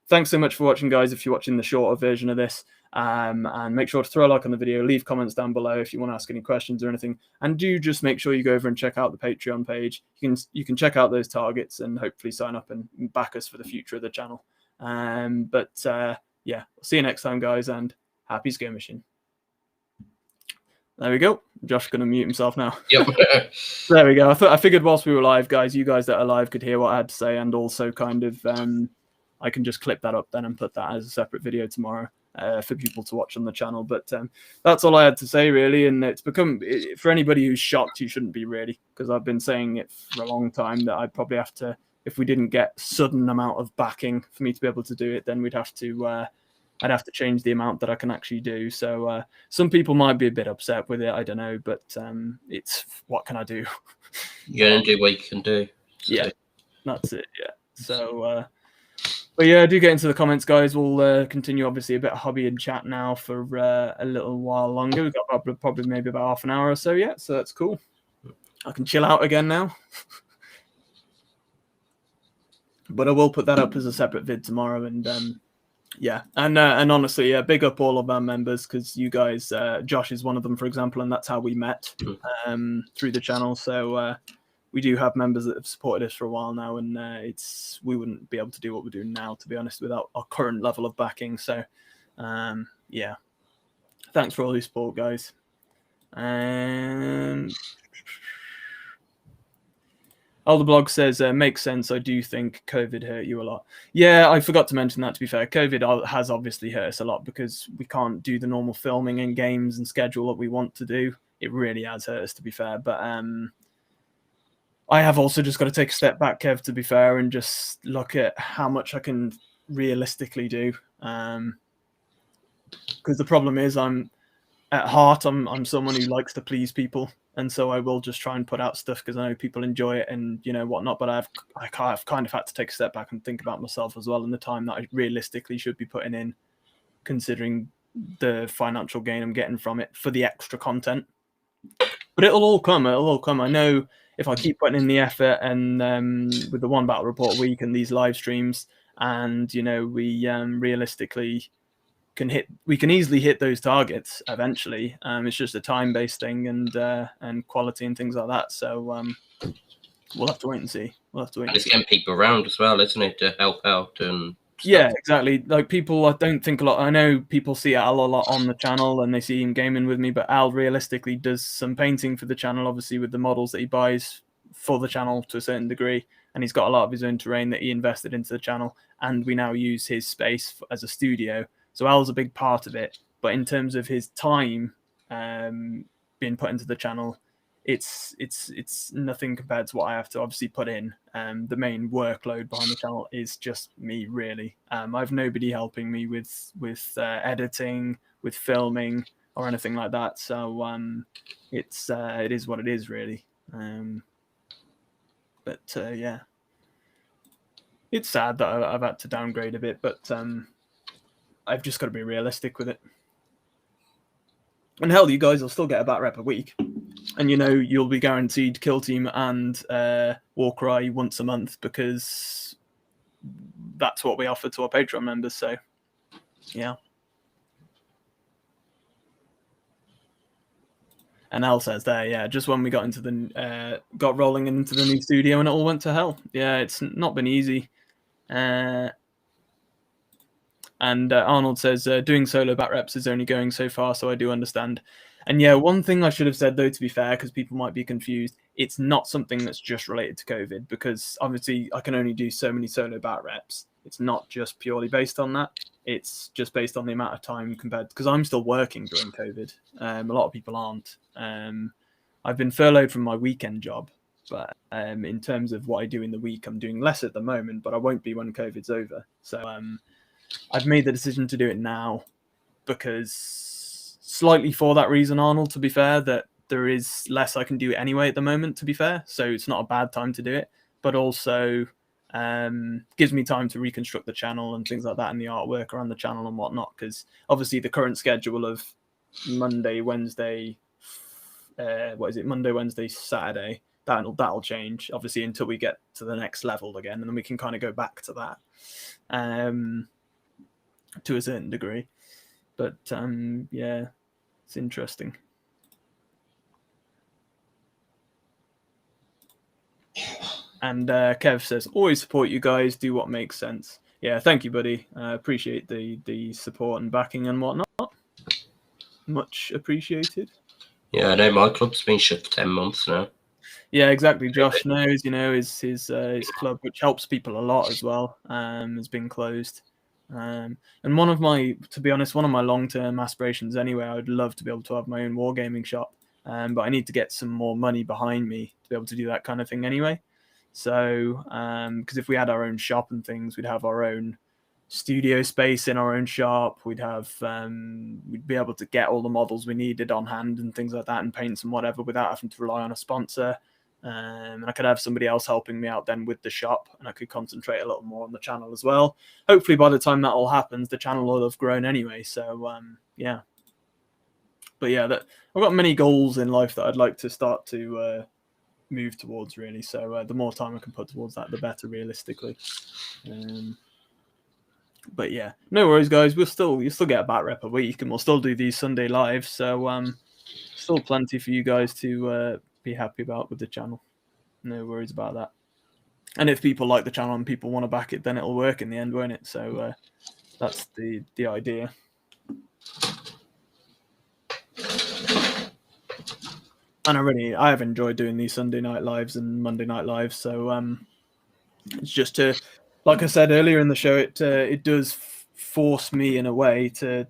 thanks so much for watching, guys, if you're watching the shorter version of this. And make sure to throw a like on the video, leave comments down below if you want to ask any questions or anything. And do just make sure you go over and check out the Patreon page. You can check out those targets and hopefully sign up and back us for the future of the channel. Yeah, see you next time, guys, and happy skirmishing. There we go. Josh going to mute himself now. Yep. There we go. I figured whilst we were live, guys, you guys that are live could hear what I had to say, and also kind of I can just clip that up then and put that as a separate video tomorrow for people to watch on the channel. But that's all I had to say, really. And it's become, for anybody who's shocked, you shouldn't be, really, because I've been saying it for a long time that I'd probably have to, if we didn't get sudden amount of backing for me to be able to do it, then we'd have to I'd have to change the amount that I can actually do. So some people might be a bit upset with it. I don't know, but it's, what can I do? You're going to do what you can do. So. Yeah, that's it. Yeah. So, but yeah, do get into the comments, guys. We'll continue, obviously, a bit of hobby and chat now for a little while longer. We've got probably maybe about half an hour or so yet. So that's cool. I can chill out again now. But I will put that up as a separate vid tomorrow. And yeah, and honestly, yeah, big up all of our members, because you guys, Josh is one of them, for example, and that's how we met through the channel. So we do have members that have supported us for a while now, and we wouldn't be able to do what we're doing now, to be honest, without our current level of backing. So yeah, thanks for all your support, guys. The blog says, makes sense. I do think COVID hurt you a lot. Yeah, I forgot to mention that, to be fair. COVID has obviously hurt us a lot because we can't do the normal filming and games and schedule that we want to do. It really has hurt us, to be fair. But I have also just got to take a step back, Kev, to be fair, and just look at how much I can realistically do. Because the problem is at heart, I'm someone who likes to please people. And so I will just try and put out stuff because I know people enjoy it and, you know, whatnot. But I've kind of had to take a step back and think about myself as well, and the time that I realistically should be putting in, considering the financial gain I'm getting from it for the extra content. But it'll all come. I know if I keep putting in the effort and with the one battle report a week and these live streams, and, you know, we realistically we can easily hit those targets eventually. It's just a time-based thing and quality and things like that. So we'll have to wait and see. And it's getting people around as well, isn't it, to help out and stuff. Yeah, exactly. Like, people, I don't think a lot. I know people see Al a lot on the channel and they see him gaming with me, but Al realistically does some painting for the channel, obviously with the models that he buys for the channel to a certain degree, and he's got a lot of his own terrain that he invested into the channel, and we now use his space as a studio. So Al's a big part of it, but in terms of his time being put into the channel, it's nothing compared to what I have to obviously put in. The main workload behind the channel is just me, really. I have nobody helping me with editing, with filming, or anything like that. So it is what it is, really. But yeah, it's sad that I've had to downgrade a bit, but I've just got to be realistic with it. And hell, you guys will still get a bat rep a week. And, you'll be guaranteed Kill Team and Warcry once a month because that's what we offer to our Patreon members. So, yeah. And Al says there, yeah, just when we got rolling into the new studio and it all went to hell. Yeah, it's not been easy. And Arnold says, doing solo bat reps is only going so far, so I do understand. And yeah, one thing I should have said, though, to be fair, because people might be confused, it's not something that's just related to COVID, because obviously I can only do so many solo bat reps. It's not just purely based on that. It's just based on the amount of time because I'm still working during COVID. A lot of people aren't. I've been furloughed from my weekend job, but in terms of what I do in the week, I'm doing less at the moment, but I won't be when COVID's over. So I've made the decision to do it now because slightly for that reason, Arnold, to be fair, that there is less I can do anyway at the moment, to be fair. So it's not a bad time to do it, but also gives me time to reconstruct the channel and things like that and the artwork around the channel and whatnot. Because obviously the current schedule of Monday, Wednesday, Monday, Wednesday, Saturday, that'll change, obviously, until we get to the next level again. And then we can kind of go back to that. To a certain degree, but yeah, it's interesting. And Kev says, always support you guys, do what makes sense. Yeah, thank you, buddy. Appreciate the support and backing and whatnot. Much appreciated. Yeah, I know my club's been shut for 10 months now. Yeah, exactly. Josh knows, his club, which helps people a lot as well, has been closed. And to be honest, one of my long-term aspirations anyway, I would love to be able to have my own wargaming shop. But I need to get some more money behind me to be able to do that kind of thing anyway. So, because if we had our own shop and things, we'd have our own studio space in our own shop. We'd be able to get all the models we needed on hand and things like that, and paints and whatever, without having to rely on a sponsor. And I could have somebody else helping me out then with the shop, and I could concentrate a little more on the channel as well. Hopefully by the time that all happens, the channel will have grown anyway. So yeah. But yeah, I've got many goals in life that I'd like to start to move towards, really. So the more time I can put towards that, the better, realistically. But yeah, no worries, guys. You still get a bat rep a week, and we'll still do these Sunday lives. So still plenty for you guys to be happy about with the channel. No worries about that. And if people like the channel and people want to back it, then it'll work in the end, won't it? So that's the idea. And I have enjoyed doing these Sunday night lives and Monday night lives. So it's just to, like I said earlier in the show, it does force me in a way to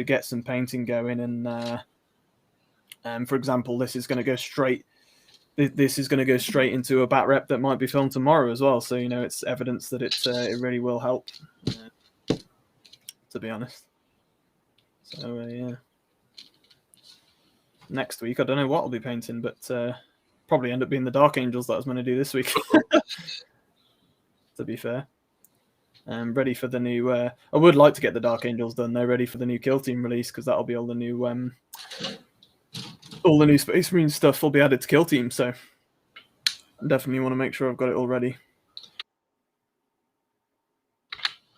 get some painting going. And for example, this is going to go straight. This is going to go straight into a bat rep that might be filmed tomorrow as well. So it's evidence that it really will help. To be honest. So yeah. Next week, I don't know what I'll be painting, but probably end up being the Dark Angels that I was going to do this week. To be fair, I'm ready for the new. I would like to get the Dark Angels done. They're ready for the new Kill Team release, because that'll be all the new Space Marine stuff will be added to Kill Team. So I definitely want to make sure I've got it all ready.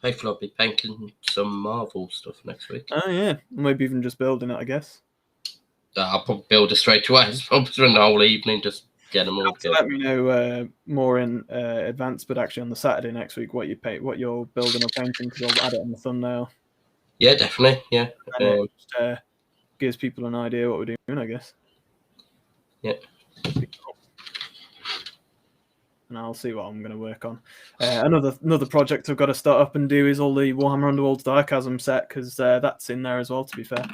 Hopefully, I'll be painting some Marvel stuff next week. Oh yeah, maybe even just building it, I guess. I'll probably build it straight away. I'll spend the whole evening just get them all together. Let me know more in advance, but actually on the Saturday next week, what you're building or painting, because I'll add it on the thumbnail. Yeah, definitely. Yeah. And it gives people an idea what we're doing, I guess. Yeah. And I'll see what I'm going to work on. Another project I've got to start up and do is all the Warhammer Underworld's Diachasm set, because that's in there as well, to be fair.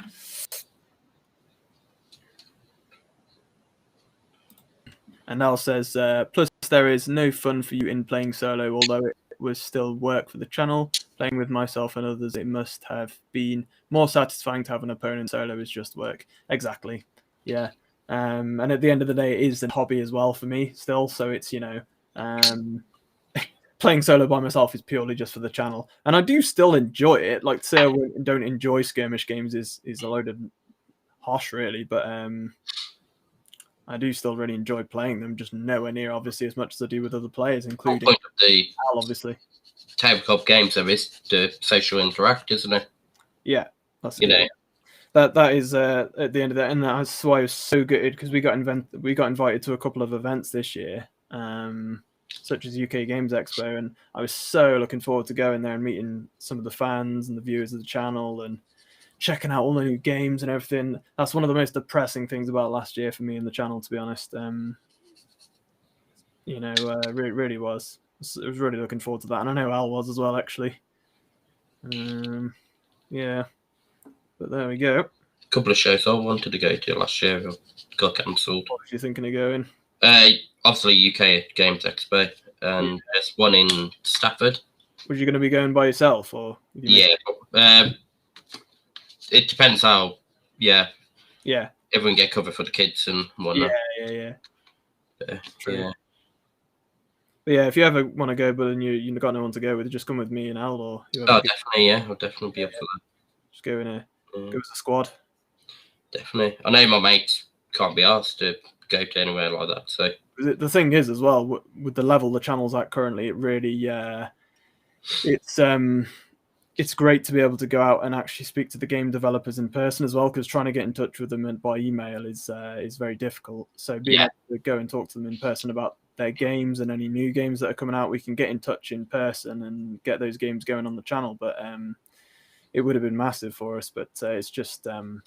And Al says, plus there is no fun for you in playing solo, although it was still work for the channel. Playing with myself and others, it must have been more satisfying to have an opponent. Solo is just work. Exactly. Yeah. And at the end of the day, it is a hobby as well for me still. So it's, playing solo by myself is purely just for the channel. And I do still enjoy it. Like, to say I don't enjoy skirmish games is a load of posh, really, but I do still really enjoy playing them, just nowhere near, obviously, as much as I do with other players, including The point of the Al, obviously. tabletop games, there is the social interact, isn't it? Yeah, that's you know. That is at the end of that, and that's why I was so gutted, because we got invited to a couple of events this year, such as UK Games Expo, and I was so looking forward to going there and meeting some of the fans and the viewers of the channel and checking out all the new games and everything. That's one of the most depressing things about last year for me and the channel, to be honest. Really was. I was really looking forward to that, and I know Al was as well, actually. Yeah, but there we go. A couple of shows I wanted to go to last year got cancelled. What were you thinking of going? Obviously UK Games Expo, and there's one in Stafford. Was you going to be going by yourself, or? It depends how. Yeah. Yeah. Everyone get cover for the kids and whatnot. Yeah. True. Yeah. But yeah, if you ever want to go, but then you've got no one to go with, just come with me and Al, or whoever. Oh, definitely, yeah. I'll definitely be up for that. Just go as a squad. Definitely. I know my mates can't be asked to go to anywhere like that. So the thing is, as well, with the level the channel's at currently, it really it's great to be able to go out and actually speak to the game developers in person as well, because trying to get in touch with them by email is very difficult. So being able to go and talk to them in person about their games and any new games that are coming out, we can get in touch in person and get those games going on the channel. But it would have been massive for us, but it's just been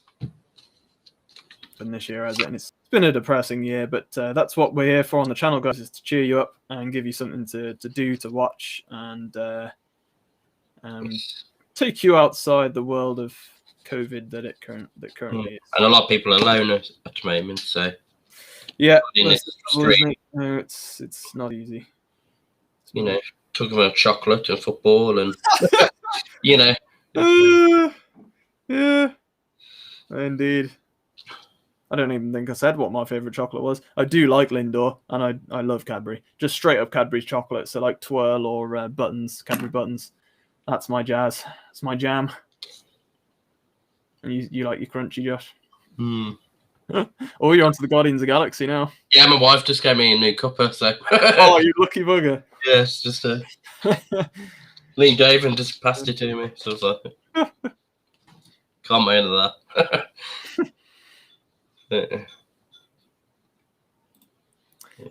this year, has it? And it's been a depressing year, but that's what we're here for on the channel, guys, is to cheer you up and give you something to do, to watch, and take you outside the world of COVID that currently is. And a lot of people are alone at the moment, so yeah, no, it's not easy. Talking about chocolate and football and yeah, indeed. I don't even think I said what my favourite chocolate was. I do like Lindor, and I love Cadbury. Just straight up Cadbury's chocolate, so like Twirl or Buttons, Cadbury Buttons. That's my jazz. It's my jam. And you like your crunchy, Josh? Oh, you're onto the Guardians of the Galaxy now. Yeah, my wife just gave me a new cuppa, so. Oh, you lucky bugger. Yeah, it's just leaned over and just passed it to me. So I was like, can't mind of that.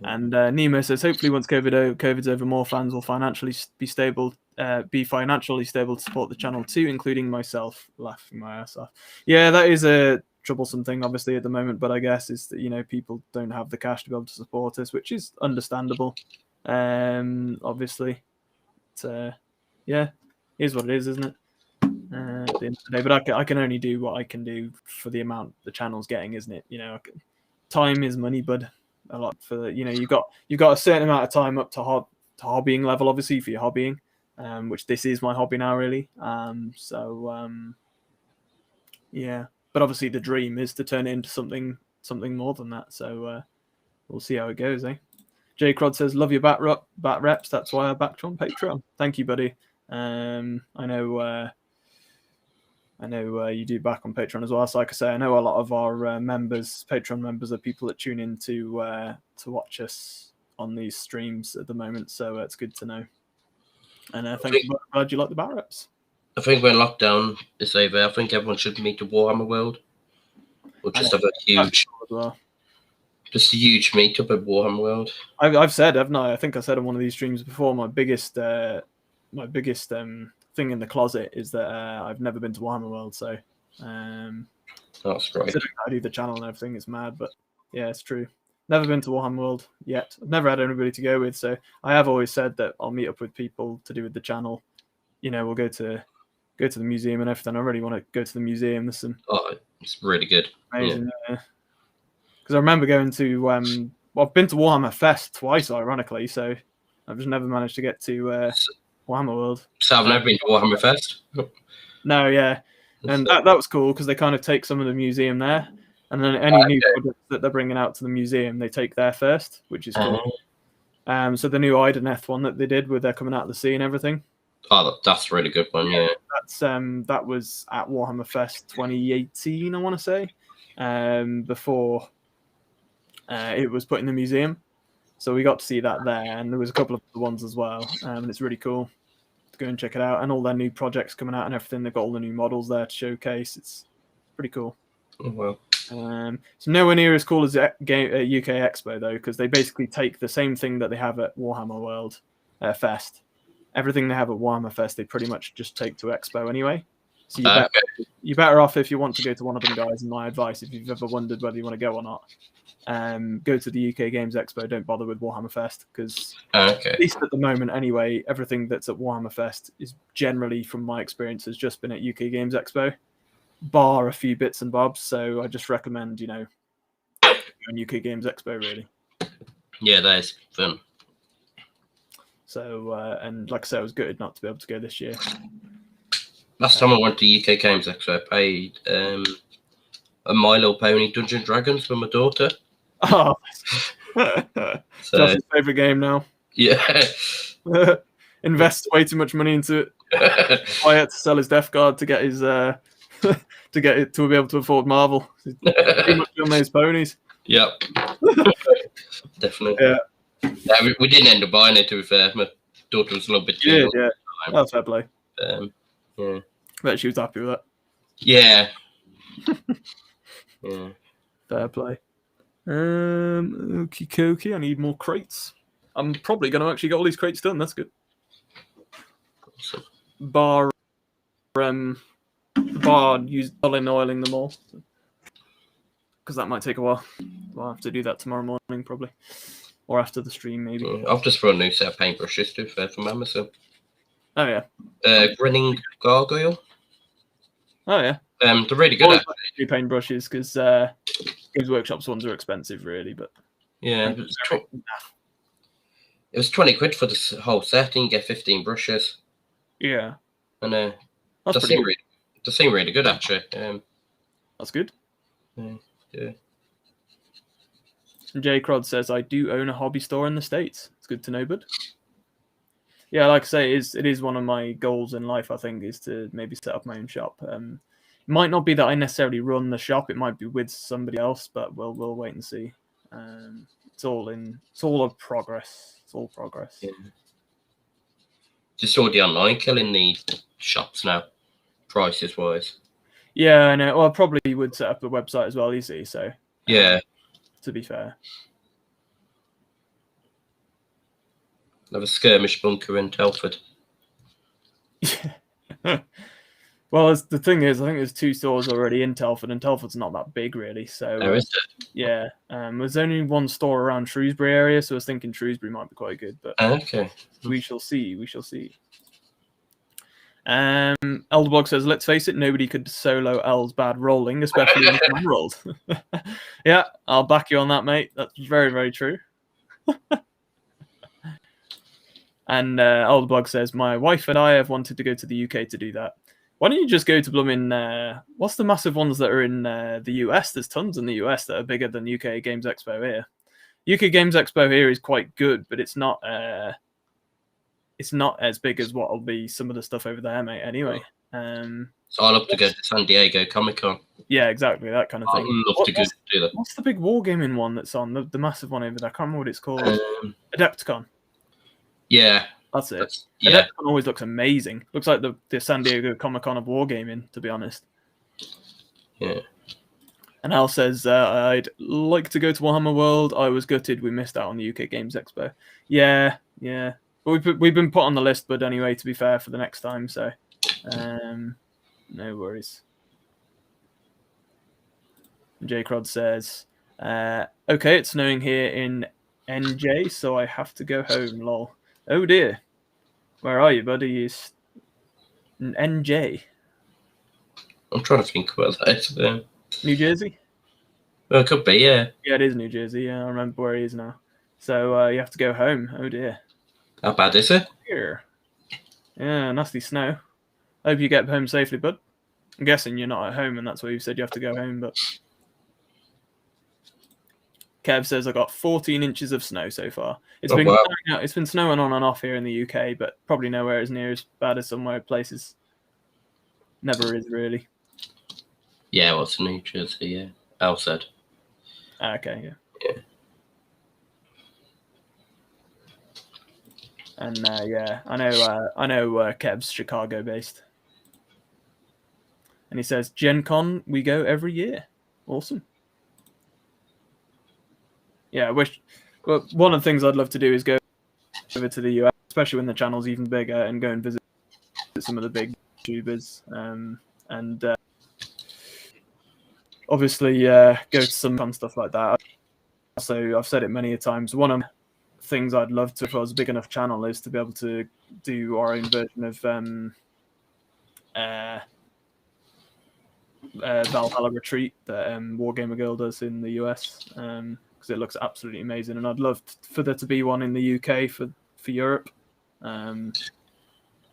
And Nemo says, hopefully once COVID's over, more fans will be financially stable to support the channel too, including myself. Laughing my ass off. Yeah, that is a troublesome thing, obviously, at the moment, but I guess is that people don't have the cash to be able to support us, which is understandable. Obviously, yeah, here's what it is, isn't it? At the end of the day, but I can only do what I can do for the amount the channel's getting, isn't it? Time is money, bud. A lot for you've got a certain amount of time up to hobbying level, obviously, for your hobbying, which this is my hobby now, really. Yeah, but obviously the dream is to turn it into something more than that. So we'll see how it goes, eh? J Crod says, "Love your bat reps. That's why I backed you on Patreon." Thank you, buddy. I know you do back on Patreon as well. So like I say, I know a lot of our Patreon members are people that tune in to watch us on these streams at the moment. So it's good to know. And thank you. Glad you like the bat reps. I think when lockdown is over, I think everyone should meet the Warhammer World. Or just have a huge, just a huge meetup at Warhammer World. I've said, haven't I? I think I said on one of these streams before, my biggest thing in the closet is that I've never been to Warhammer World, so that's great. I do the channel and everything, it's mad, but yeah, it's true. Never been to Warhammer World yet. I've never had anybody to go with, so I have always said that I'll meet up with people to do with the channel. We'll go to the museum and everything. I really want to go to the museum. There's some it's really good. Amazing, because I remember going to I've been to Warhammer Fest twice, ironically, so I've just never managed to get to Warhammer World. So I've never been to Warhammer Fest. No, yeah, and that was cool because they kind of take some of the museum there, and then any new products that they're bringing out to the museum, they take there first, which is cool. So the new Ideneth one that they did, where they're coming out of the sea and everything. Oh, that's a really good one. Yeah, that was at Warhammer Fest 2018, I want to say. before it was put in the museum. So we got to see that there, and there was a couple of other ones as well, and it's really cool to go and check it out. And all their new projects coming out and everything, they've got all the new models there to showcase. It's pretty cool. Oh, well. So nowhere near as cool as UK Expo though, because they basically take the same thing that they have at Warhammer World Fest. Everything they have at Warhammer Fest, they pretty much just take to Expo anyway. So you're better off if you want to go to one of them, guys. And my advice, if you've ever wondered whether you want to go or not, go to the UK Games Expo. Don't bother with Warhammer Fest, because at least at the moment anyway, everything that's at Warhammer Fest is generally, from my experience, has just been at UK Games Expo, bar a few bits and bobs. So I just recommend, UK Games Expo, really. Yeah, that is fun. So, and like I said, I was gutted not to be able to go this year. Last time I went to UK Games Expo, I played a My Little Pony Dungeons & Dragons with my daughter. Oh, Josh's favourite game now. Yeah. Invests way too much money into it. I had to sell his Death Guard to get his to get it to be able to afford Marvel. Too much on those ponies. Yep. Definitely. Yeah. We didn't end up buying it, to be fair. My daughter was a little bit too young. Yeah. That's fair play. Yeah. Bet she was happy with that. Yeah. Yeah. Fair play. Okie dokie. I need more crates. I'm probably going to actually get all these crates done. That's good. Awesome. Bar oiling them all, because that might take a while. I'll have to do that tomorrow morning probably, or after the stream maybe. I've just brought a new set of paintbrushes to fair from Amazon. Oh yeah. Grinning Gargoyle. Oh yeah. They're really good. Actually. New paintbrushes, because Games Workshop's ones are expensive really, but yeah, it was 20 quid for the whole set, and you get 15 brushes. Yeah. And they seem really good actually. That's good. Yeah. And J Crod says, I do own a hobby store in the States. It's good to know, bud. Yeah, like I say, it is one of my goals in life, I think, is to maybe set up my own shop. It might not be that I necessarily run the shop. It might be with somebody else, but we'll wait and see. It's all a progress. It's all progress. Yeah. Just already online killing the shops now, prices wise. Yeah, I know. Well, I probably would set up a website as well, you see. So yeah, to be fair. Have a skirmish bunker in Telford. Well, the thing is, I think there's 2 stores already in Telford, and Telford's not that big, really. So, is it? Yeah. There's only one store around Shrewsbury area, so I was thinking Shrewsbury might be quite good. But okay, we shall see. We shall see. Elderblog says, "Let's face it, nobody could solo L's bad rolling, especially when I'm rolled." Yeah, I'll back you on that, mate. That's very, very true. And Elderblog says, "My wife and I have wanted to go to the UK to do that. Why don't you just go to blooming, what's the massive ones that are in the US? There's tons in the US that are bigger than UK Games Expo here. UK Games Expo here is quite good, but it's not as big as what will be some of the stuff over there, mate, anyway. So I'll have to go to San Diego Comic-Con. Yeah, exactly, that kind of thing. I'd love to go do that. What's the big wargaming one that's on? The massive one over there? I can't remember what it's called. Adepticon. Yeah. That's it. Yeah. Adepticon always looks amazing. Looks like the San Diego Comic-Con of wargaming, to be honest. Yeah. And Al says, I'd like to go to Warhammer World. I was gutted we missed out on the UK Games Expo. Yeah. But we've been put on the list, but anyway, to be fair, for the next time, so no worries. J Crod says, okay, it's snowing here in NJ, so I have to go home, lol. Oh dear. Where are you, buddy? Is in NJ? I'm trying to think about that. New Jersey? Well, it could be, yeah. Yeah, it is New Jersey. Yeah, I remember where he is now. So you have to go home. Oh dear. How bad is it? Here. Yeah, nasty snow. Hope you get home safely, bud. I'm guessing you're not at home, and that's why you said you have to go home, but... Kev says I got 14 inches of snow so far. It's been snowing on and off here in the UK, but probably nowhere as near as bad as somewhere places. Never is really. Yeah, well, it's New Jersey, yeah. Al said. Okay, yeah. Yeah. And yeah, I know Kev's Chicago based. And he says, Gen Con, we go every year. Awesome. Yeah, well, one of the things I'd love to do is go over to the US, especially when the channel's even bigger, and go and visit some of the big YouTubers. And obviously go to some fun stuff like that. So I've said it many a times. One of the things I'd love to, if I was a big enough channel, is to be able to do our own version of Valhalla Retreat that Wargamer Girl does in the US, because it looks absolutely amazing, and I'd love for there to be one in the UK for Europe. I've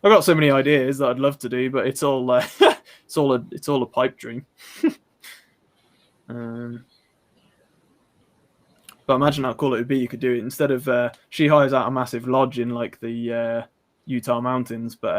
got so many ideas that I'd love to do, but it's all it's all a pipe dream. But imagine how cool it would be. You could do it instead of she hires out a massive lodge in like the Utah mountains, but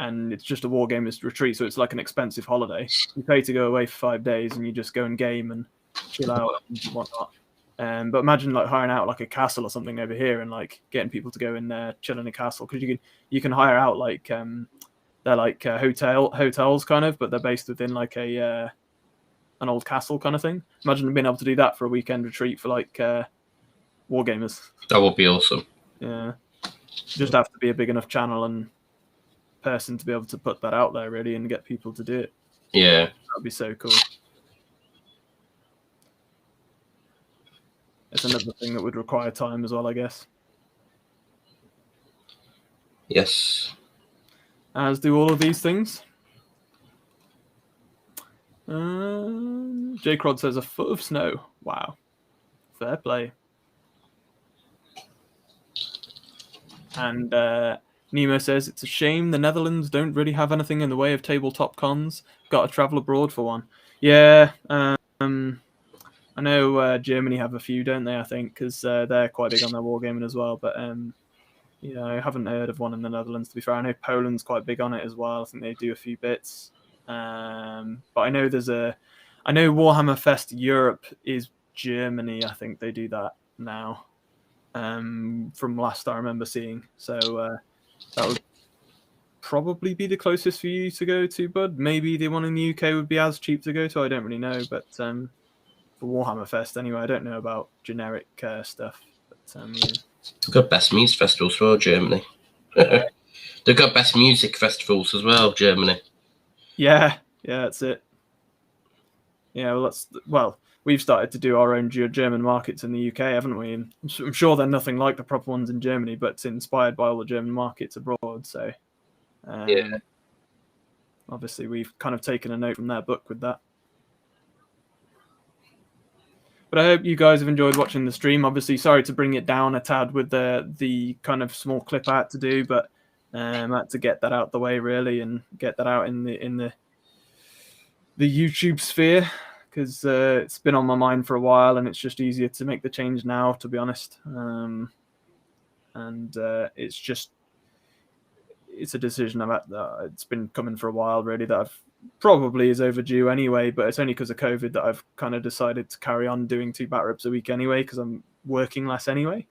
and it's just a Wargamers retreat, so it's like an expensive holiday. You pay to go away for 5 days, and you just go and game and chill out and whatnot. But imagine like hiring out like a castle or something over here, and like getting people to go in there, chill in a castle, because you can hire out like they're like hotels kind of, but they're based within like a an old castle kind of thing. Imagine being able to do that for a weekend retreat for like Wargamers. That would be awesome. Yeah, just have to be a big enough channel and person to be able to put that out there really and get people to do it. Yeah, that'd be so cool. It's another thing that would require time as well, I guess. Yes. As do all of these things. J Crod says a foot of snow. Wow. Fair play. And Nemo says it's a shame the Netherlands don't really have anything in the way of tabletop cons. Got to travel abroad for one. Yeah. I know Germany have a few, don't they? I think because they're quite big on their wargaming as well. But I haven't heard of one in the Netherlands. To be fair, I know Poland's quite big on it as well. I think they do a few bits. But I know I know Warhammer Fest Europe is Germany. I think they do that now. From last I remember seeing. So that would probably be the closest for you to go to, bud. Maybe the one in the UK would be as cheap to go to. I don't really know, but for Warhammer Fest anyway, I don't know about generic stuff. But yeah. They've got best music festivals as well, Germany. They've got best music festivals as well, Germany. Yeah, that's it. Yeah, we've started to do our own German markets in the UK, haven't we? And I'm sure they're nothing like the proper ones in Germany, but it's inspired by all the German markets abroad. So, yeah. Obviously, we've kind of taken a note from their book with that. But I hope you guys have enjoyed watching the stream. Obviously, sorry to bring it down a tad with the kind of small clip I had to do, but I had to get that out the way really and get that out in the YouTube sphere, because it's been on my mind for a while and it's just easier to make the change now, to be honest. It's a decision I've had. It's been coming for a while really, that I've probably is overdue anyway, but it's only because of COVID that I've kind of decided to carry on doing 2 bat rips a week anyway, because I'm working less anyway.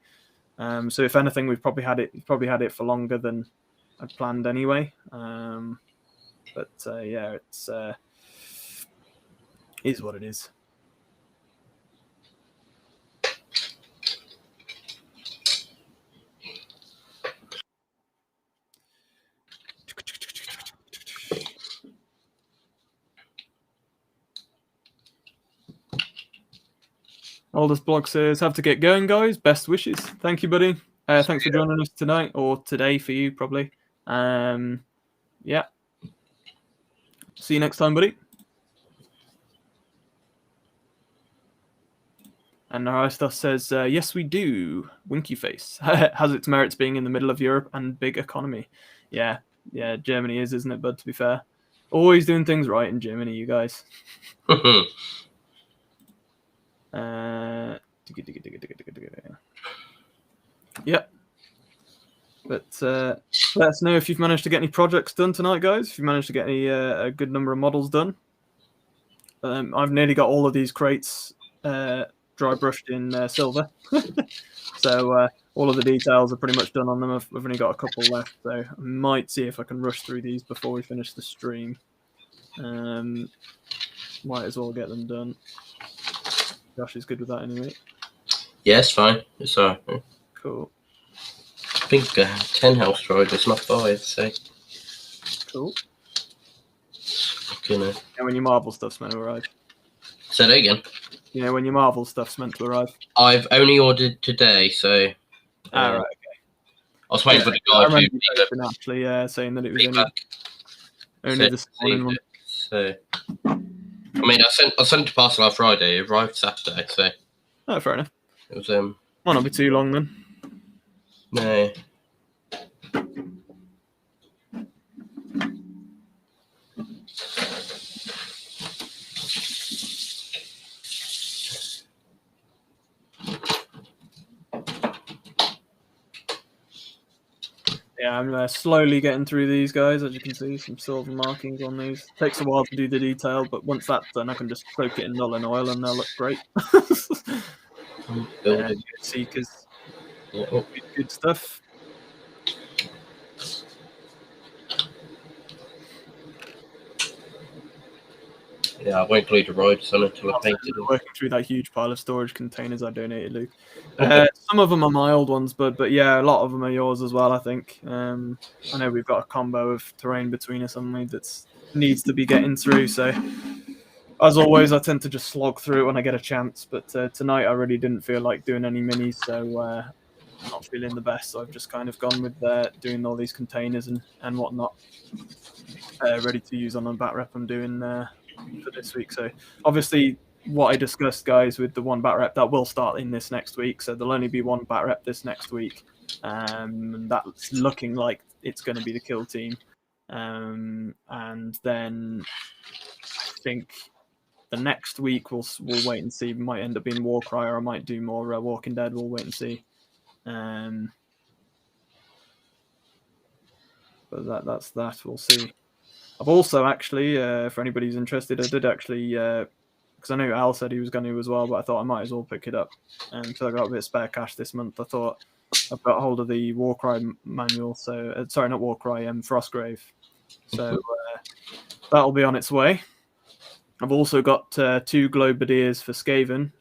So if anything, we've probably had it for longer than I'd planned anyway. But yeah, it's is what it is. Aldous Blog says, have to get going, guys. Best wishes. Thank you, buddy. Thanks for joining us tonight, or today for you, probably. Yeah. See you next time, buddy. And Naristos says, yes, we do. Winky face. Has its merits being in the middle of Europe and big economy. Yeah, Germany is, isn't it, bud, to be fair? Always doing things right in Germany, you guys. Yep. But let us know if you've managed to get any projects done tonight, guys. If you managed to get any a good number of models done. I've nearly got all of these crates dry brushed in silver. So all of the details are pretty much done on them. I've only got a couple left, so I might see if I can rush through these before we finish the stream. Might as well get them done. Josh is good with that anyway. Yeah, it's fine. It's alright. Cool. I think 10 house drivers, not 5, so. Cool. You know. And when your Marvel stuff's meant to arrive. Say that again. You know when your Marvel stuff's meant to arrive. I've only ordered today, so. Right, okay. I was waiting for the guy I remember you actually saying that it was only this morning. So, I mean, I sent the parcel on Friday. It arrived Saturday, so. Oh, fair enough. It was might not be too long then. No. Yeah, I'm slowly getting through these guys. As you can see, some silver markings on these. Takes a while to do the detail, but once that's done, I can just soak it in null and oil, and they'll look great. Seekers, good stuff. Yeah, I won't include the roads on until I painted them. Working through that huge pile of storage containers I donated, Luke. Some of them are my old ones, but yeah, a lot of them are yours as well, I think. I know we've got a combo of terrain between us and me that needs to be getting through, so as always, I tend to just slog through it when I get a chance, but tonight I really didn't feel like doing any minis, so I'm not feeling the best, so I've just kind of gone with doing all these containers and whatnot, ready to use on the bat rep I'm doing for this week. So obviously what I discussed, guys, with the one bat rep, that will start in this next week, so there'll only be one bat rep this next week, and that's looking like it's going to be the kill team, and then I think the next week we'll wait and see. It might end up being Warcry, or I might do more Walking Dead. We'll wait and see. But that's that. We'll see. I've also actually, for anybody who's interested, I did actually, because I know Al said he was going to as well, but I thought I might as well pick it up. So I got a bit of spare cash this month. I thought I've got hold of the Warcry manual. So sorry, not Warcry, Frostgrave. So that'll be on its way. I've also got 2 Globadiers for Skaven,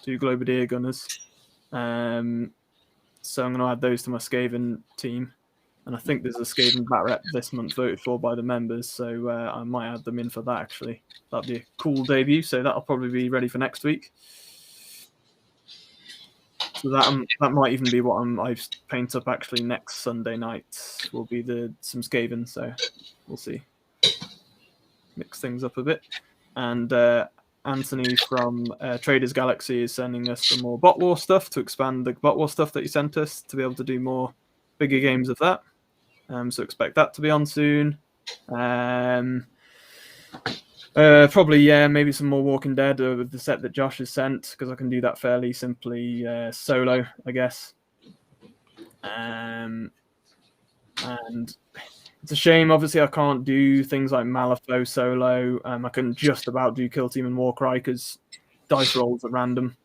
2 Globadier gunners. So I'm going to add those to my Skaven team. And I think there's a Skaven bat rep this month voted for by the members, so I might add them in for that, actually. That'd be a cool debut, so that'll probably be ready for next week. So that might even be what I paint up, actually, next Sunday night. Will be some Skaven, so we'll see. Mix things up a bit. And Anthony from Traders Galaxy is sending us some more Bot War stuff to expand the Bot War stuff that he sent us to be able to do more bigger games of that. So expect that to be on soon. Probably, yeah, maybe some more Walking Dead with the set that Josh has sent, because I can do that fairly simply solo, I guess. And it's a shame, obviously, I can't do things like Malifaux solo. I can just about do Kill Team and Warcry because dice rolls are random.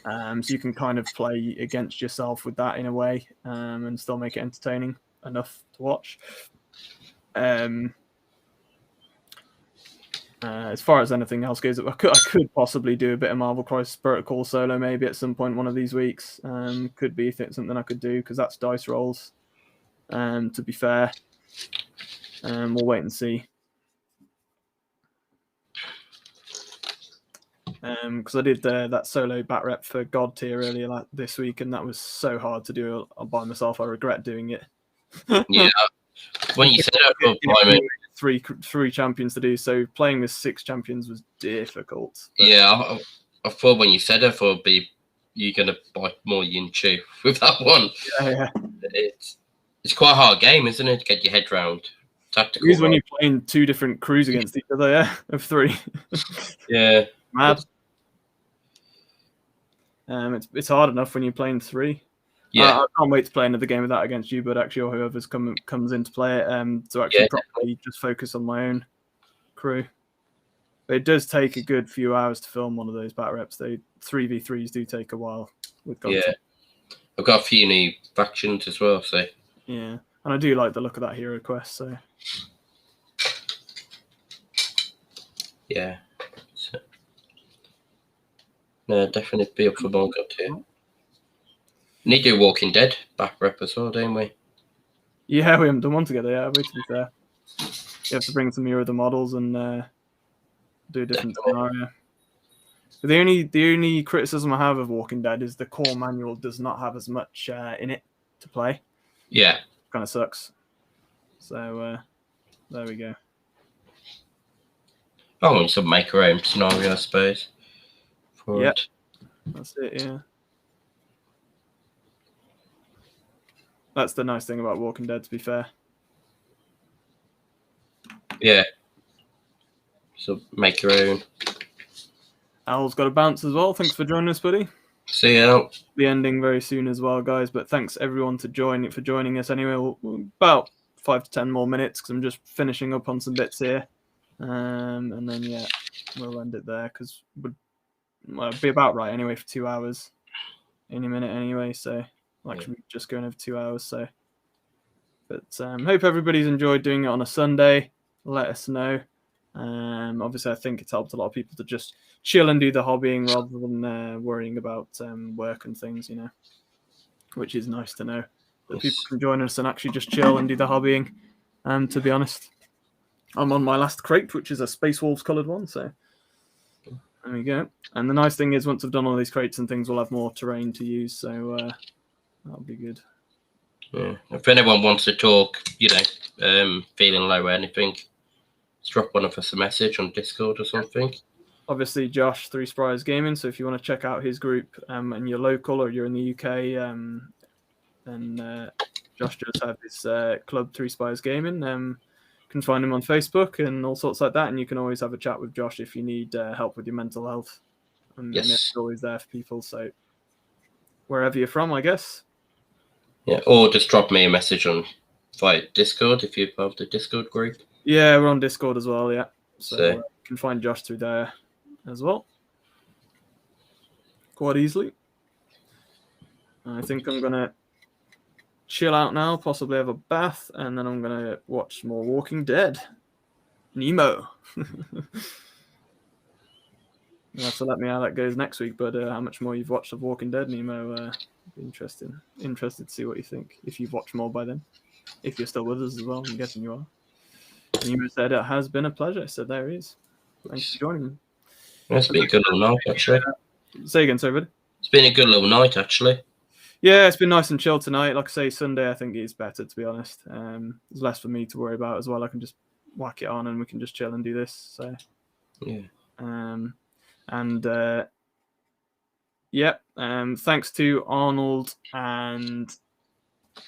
So you can kind of play against yourself with that in a way, and still make it entertaining enough to watch. As far as anything else goes, I could possibly do a bit of Marvel Crisis Protocol solo maybe at some point one of these weeks. Could be something I could do because that's dice rolls. To be fair, we'll wait and see. Because I did that solo bat rep for God tier earlier this week, and that was so hard to do by myself. I regret doing it. Yeah, when you said that, three champions to do, so playing with 6 champions was difficult. But... Yeah, I thought when you said it, I thought you're gonna buy more yin chew with that one. Yeah. It's quite a hard game, isn't it, to get your head round? Tactical. Because when you're playing 2 different crews against each other, yeah, of 3. Yeah. Mad. It's hard enough when you're playing 3. Yeah. I can't wait to play another game of that against you, but actually, or whoever's comes in to play it, to actually properly just focus on my own crew. But it does take a good few hours to film one of those bat reps. They 3v3s do take a while with content. Yeah. I've got a few new factions as well, so. Yeah. And I do like the look of that hero quest, so. Yeah. So, no, definitely be up for more good too. Need to do Walking Dead back rep as well, don't we? Yeah, we haven't done one together yet, have we, to be fair? You have to bring some of your other models and do a different scenario. But the only criticism I have of Walking Dead is the core manual does not have as much in it to play. Yeah. Kind of sucks. So there we go. Oh, and some make your own scenario, I suppose. Yeah, that's it. Yeah, that's the nice thing about Walking Dead. To be fair. Yeah. So make your own. Al's got a bounce as well. Thanks for joining us, buddy. See you. Be ending very soon as well, guys. But thanks everyone for joining us. Anyway, we'll about 5 to 10 more minutes because I'm just finishing up on some bits here, and then yeah, we'll end it there because it'd be about right anyway for 2 hours, any minute anyway. So we'll actually be just going over 2 hours. So, but hope everybody's enjoyed doing it on a Sunday. Let us know. Obviously, I think it's helped a lot of people to just chill and do the hobbying rather than worrying about work and things, you know, which is nice to know that people can join us and actually just chill and do the hobbying. To be honest, I'm on my last crate, which is a Space Wolves coloured one, so there we go. And the nice thing is once I've done all these crates and things, we'll have more terrain to use, so that'll be good. Yeah. If anyone wants to talk, you know, feeling low or anything, just drop one of us a message on Discord or something. Obviously, Josh, 3 Spires Gaming. So if you want to check out his group and you're local or you're in the UK, then Josh does have his club, 3 Spires Gaming. You can find him on Facebook and all sorts like that. And you can always have a chat with Josh if you need help with your mental health. And it's always there for people. So wherever you're from, I guess. Yeah, or just drop me a message via Discord if you're part of the Discord group. Yeah, we're on Discord as well, yeah. So you can find Josh through there as well. Quite easily. I think I'm going to chill out now, possibly have a bath, and then I'm going to watch more Walking Dead. Nemo. You'll have to let me know how that goes next week, but how much more you've watched of Walking Dead, Nemo, be interested to see what you think, if you've watched more by then. If you're still with us as well, I'm guessing you are. Nemo said it has been a pleasure, so there he is. Thanks for joining me. It's been a good little night, actually. Say again, sorry, bud. It's been a good little night, actually. Yeah, it's been nice and chill tonight. Like I say, Sunday I think is better, to be honest. There's less for me to worry about as well. I can just whack it on and we can just chill and do this. So yeah. Thanks to Arnold and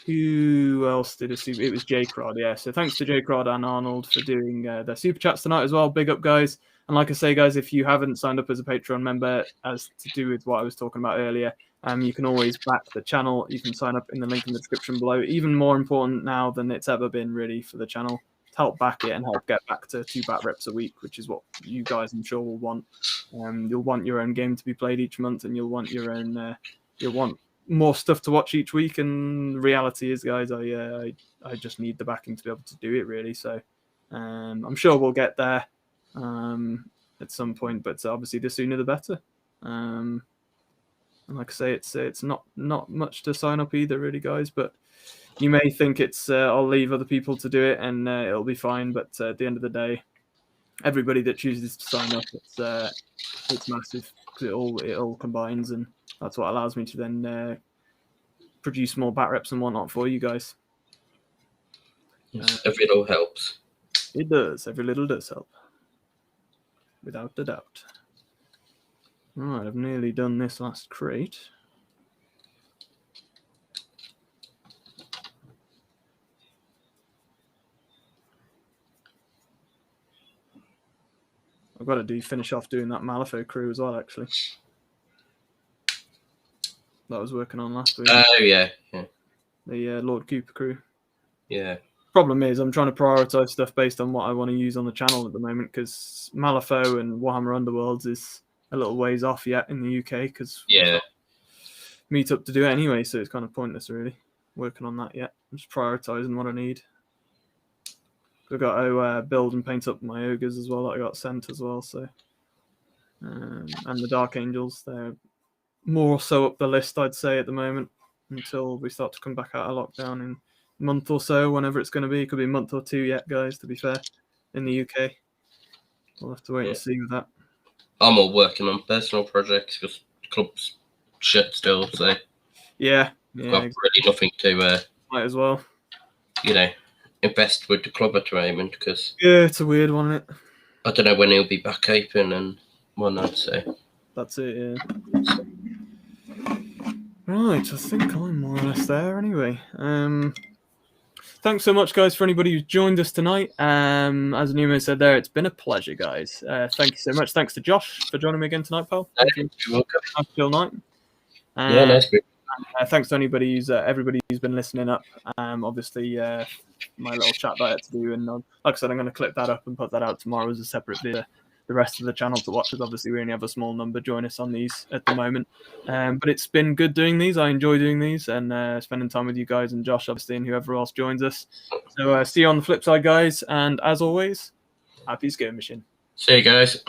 who else did it was J-Crod, yeah. So thanks to J-Crod and Arnold for doing their super chats tonight as well. Big up, guys. And like I say, guys, if you haven't signed up as a Patreon member, as to do with what I was talking about earlier, you can always back the channel. You can sign up in the link in the description below. Even more important now than it's ever been, really, for the channel, to help back it and help get back to 2 bat reps a week, which is what you guys, I'm sure, will want. You'll want your own game to be played each month, and you'll want your own. You'll want more stuff to watch each week. And the reality is, guys, I just need the backing to be able to do it, really. So I'm sure we'll get there at some point, but obviously the sooner the better. And like I say, it's not much to sign up either, really, guys. But you may think it's I'll leave other people to do it and it'll be fine. But at the end of the day, everybody that chooses to sign up, it's massive because it all combines, and that's what allows me to then produce more bat reps and whatnot for you guys. Yes, every little helps. It does. Every little does help, without a doubt. All right, I've nearly done this last crate. I've got to finish off doing that Malifaux crew as well, actually. That I was working on last week. Oh, yeah. The Lord Cooper crew. Yeah. Problem is, I'm trying to prioritize stuff based on what I want to use on the channel at the moment, because Malifaux and Warhammer Underworlds is a little ways off yet in the UK, because meet up to do it anyway, so it's kind of pointless really working on that yet. I'm just prioritizing what I need. I've got to build and paint up my ogres as well that I got sent as well, so and the Dark Angels, they're more so up the list, I'd say, at the moment, until we start to come back out of lockdown in a month or so, whenever it's going to be. It could be a month or two yet, guys, to be fair, in the UK. We'll have to wait and see with that. I'm all working on personal projects because the club's shut still, so yeah, I've got really nothing to might as well, invest with the club at the moment, because it's a weird one, isn't it? I don't know when he'll be back open and whatnot, so that's it. Yeah. Right, I think I'm more or less there anyway. Thanks so much, guys, for anybody who's joined us tonight. As Nemo said there, it's been a pleasure, guys. Thank you so much. Thanks to Josh for joining me again tonight, pal. You're welcome. Nice chill night. Yeah, nice. Thanks to anybody everybody who's been listening up. Obviously, my little chat that I had to do, and like I said, I'm going to clip that up and put that out tomorrow as a separate video. The rest of the channel to watch, because obviously we only have a small number join us on these at the moment. But it's been good doing these. I enjoy doing these and spending time with you guys and Josh, obviously, and whoever else joins us. So see you on the flip side, guys. And as always, happy skirmishing. See you guys.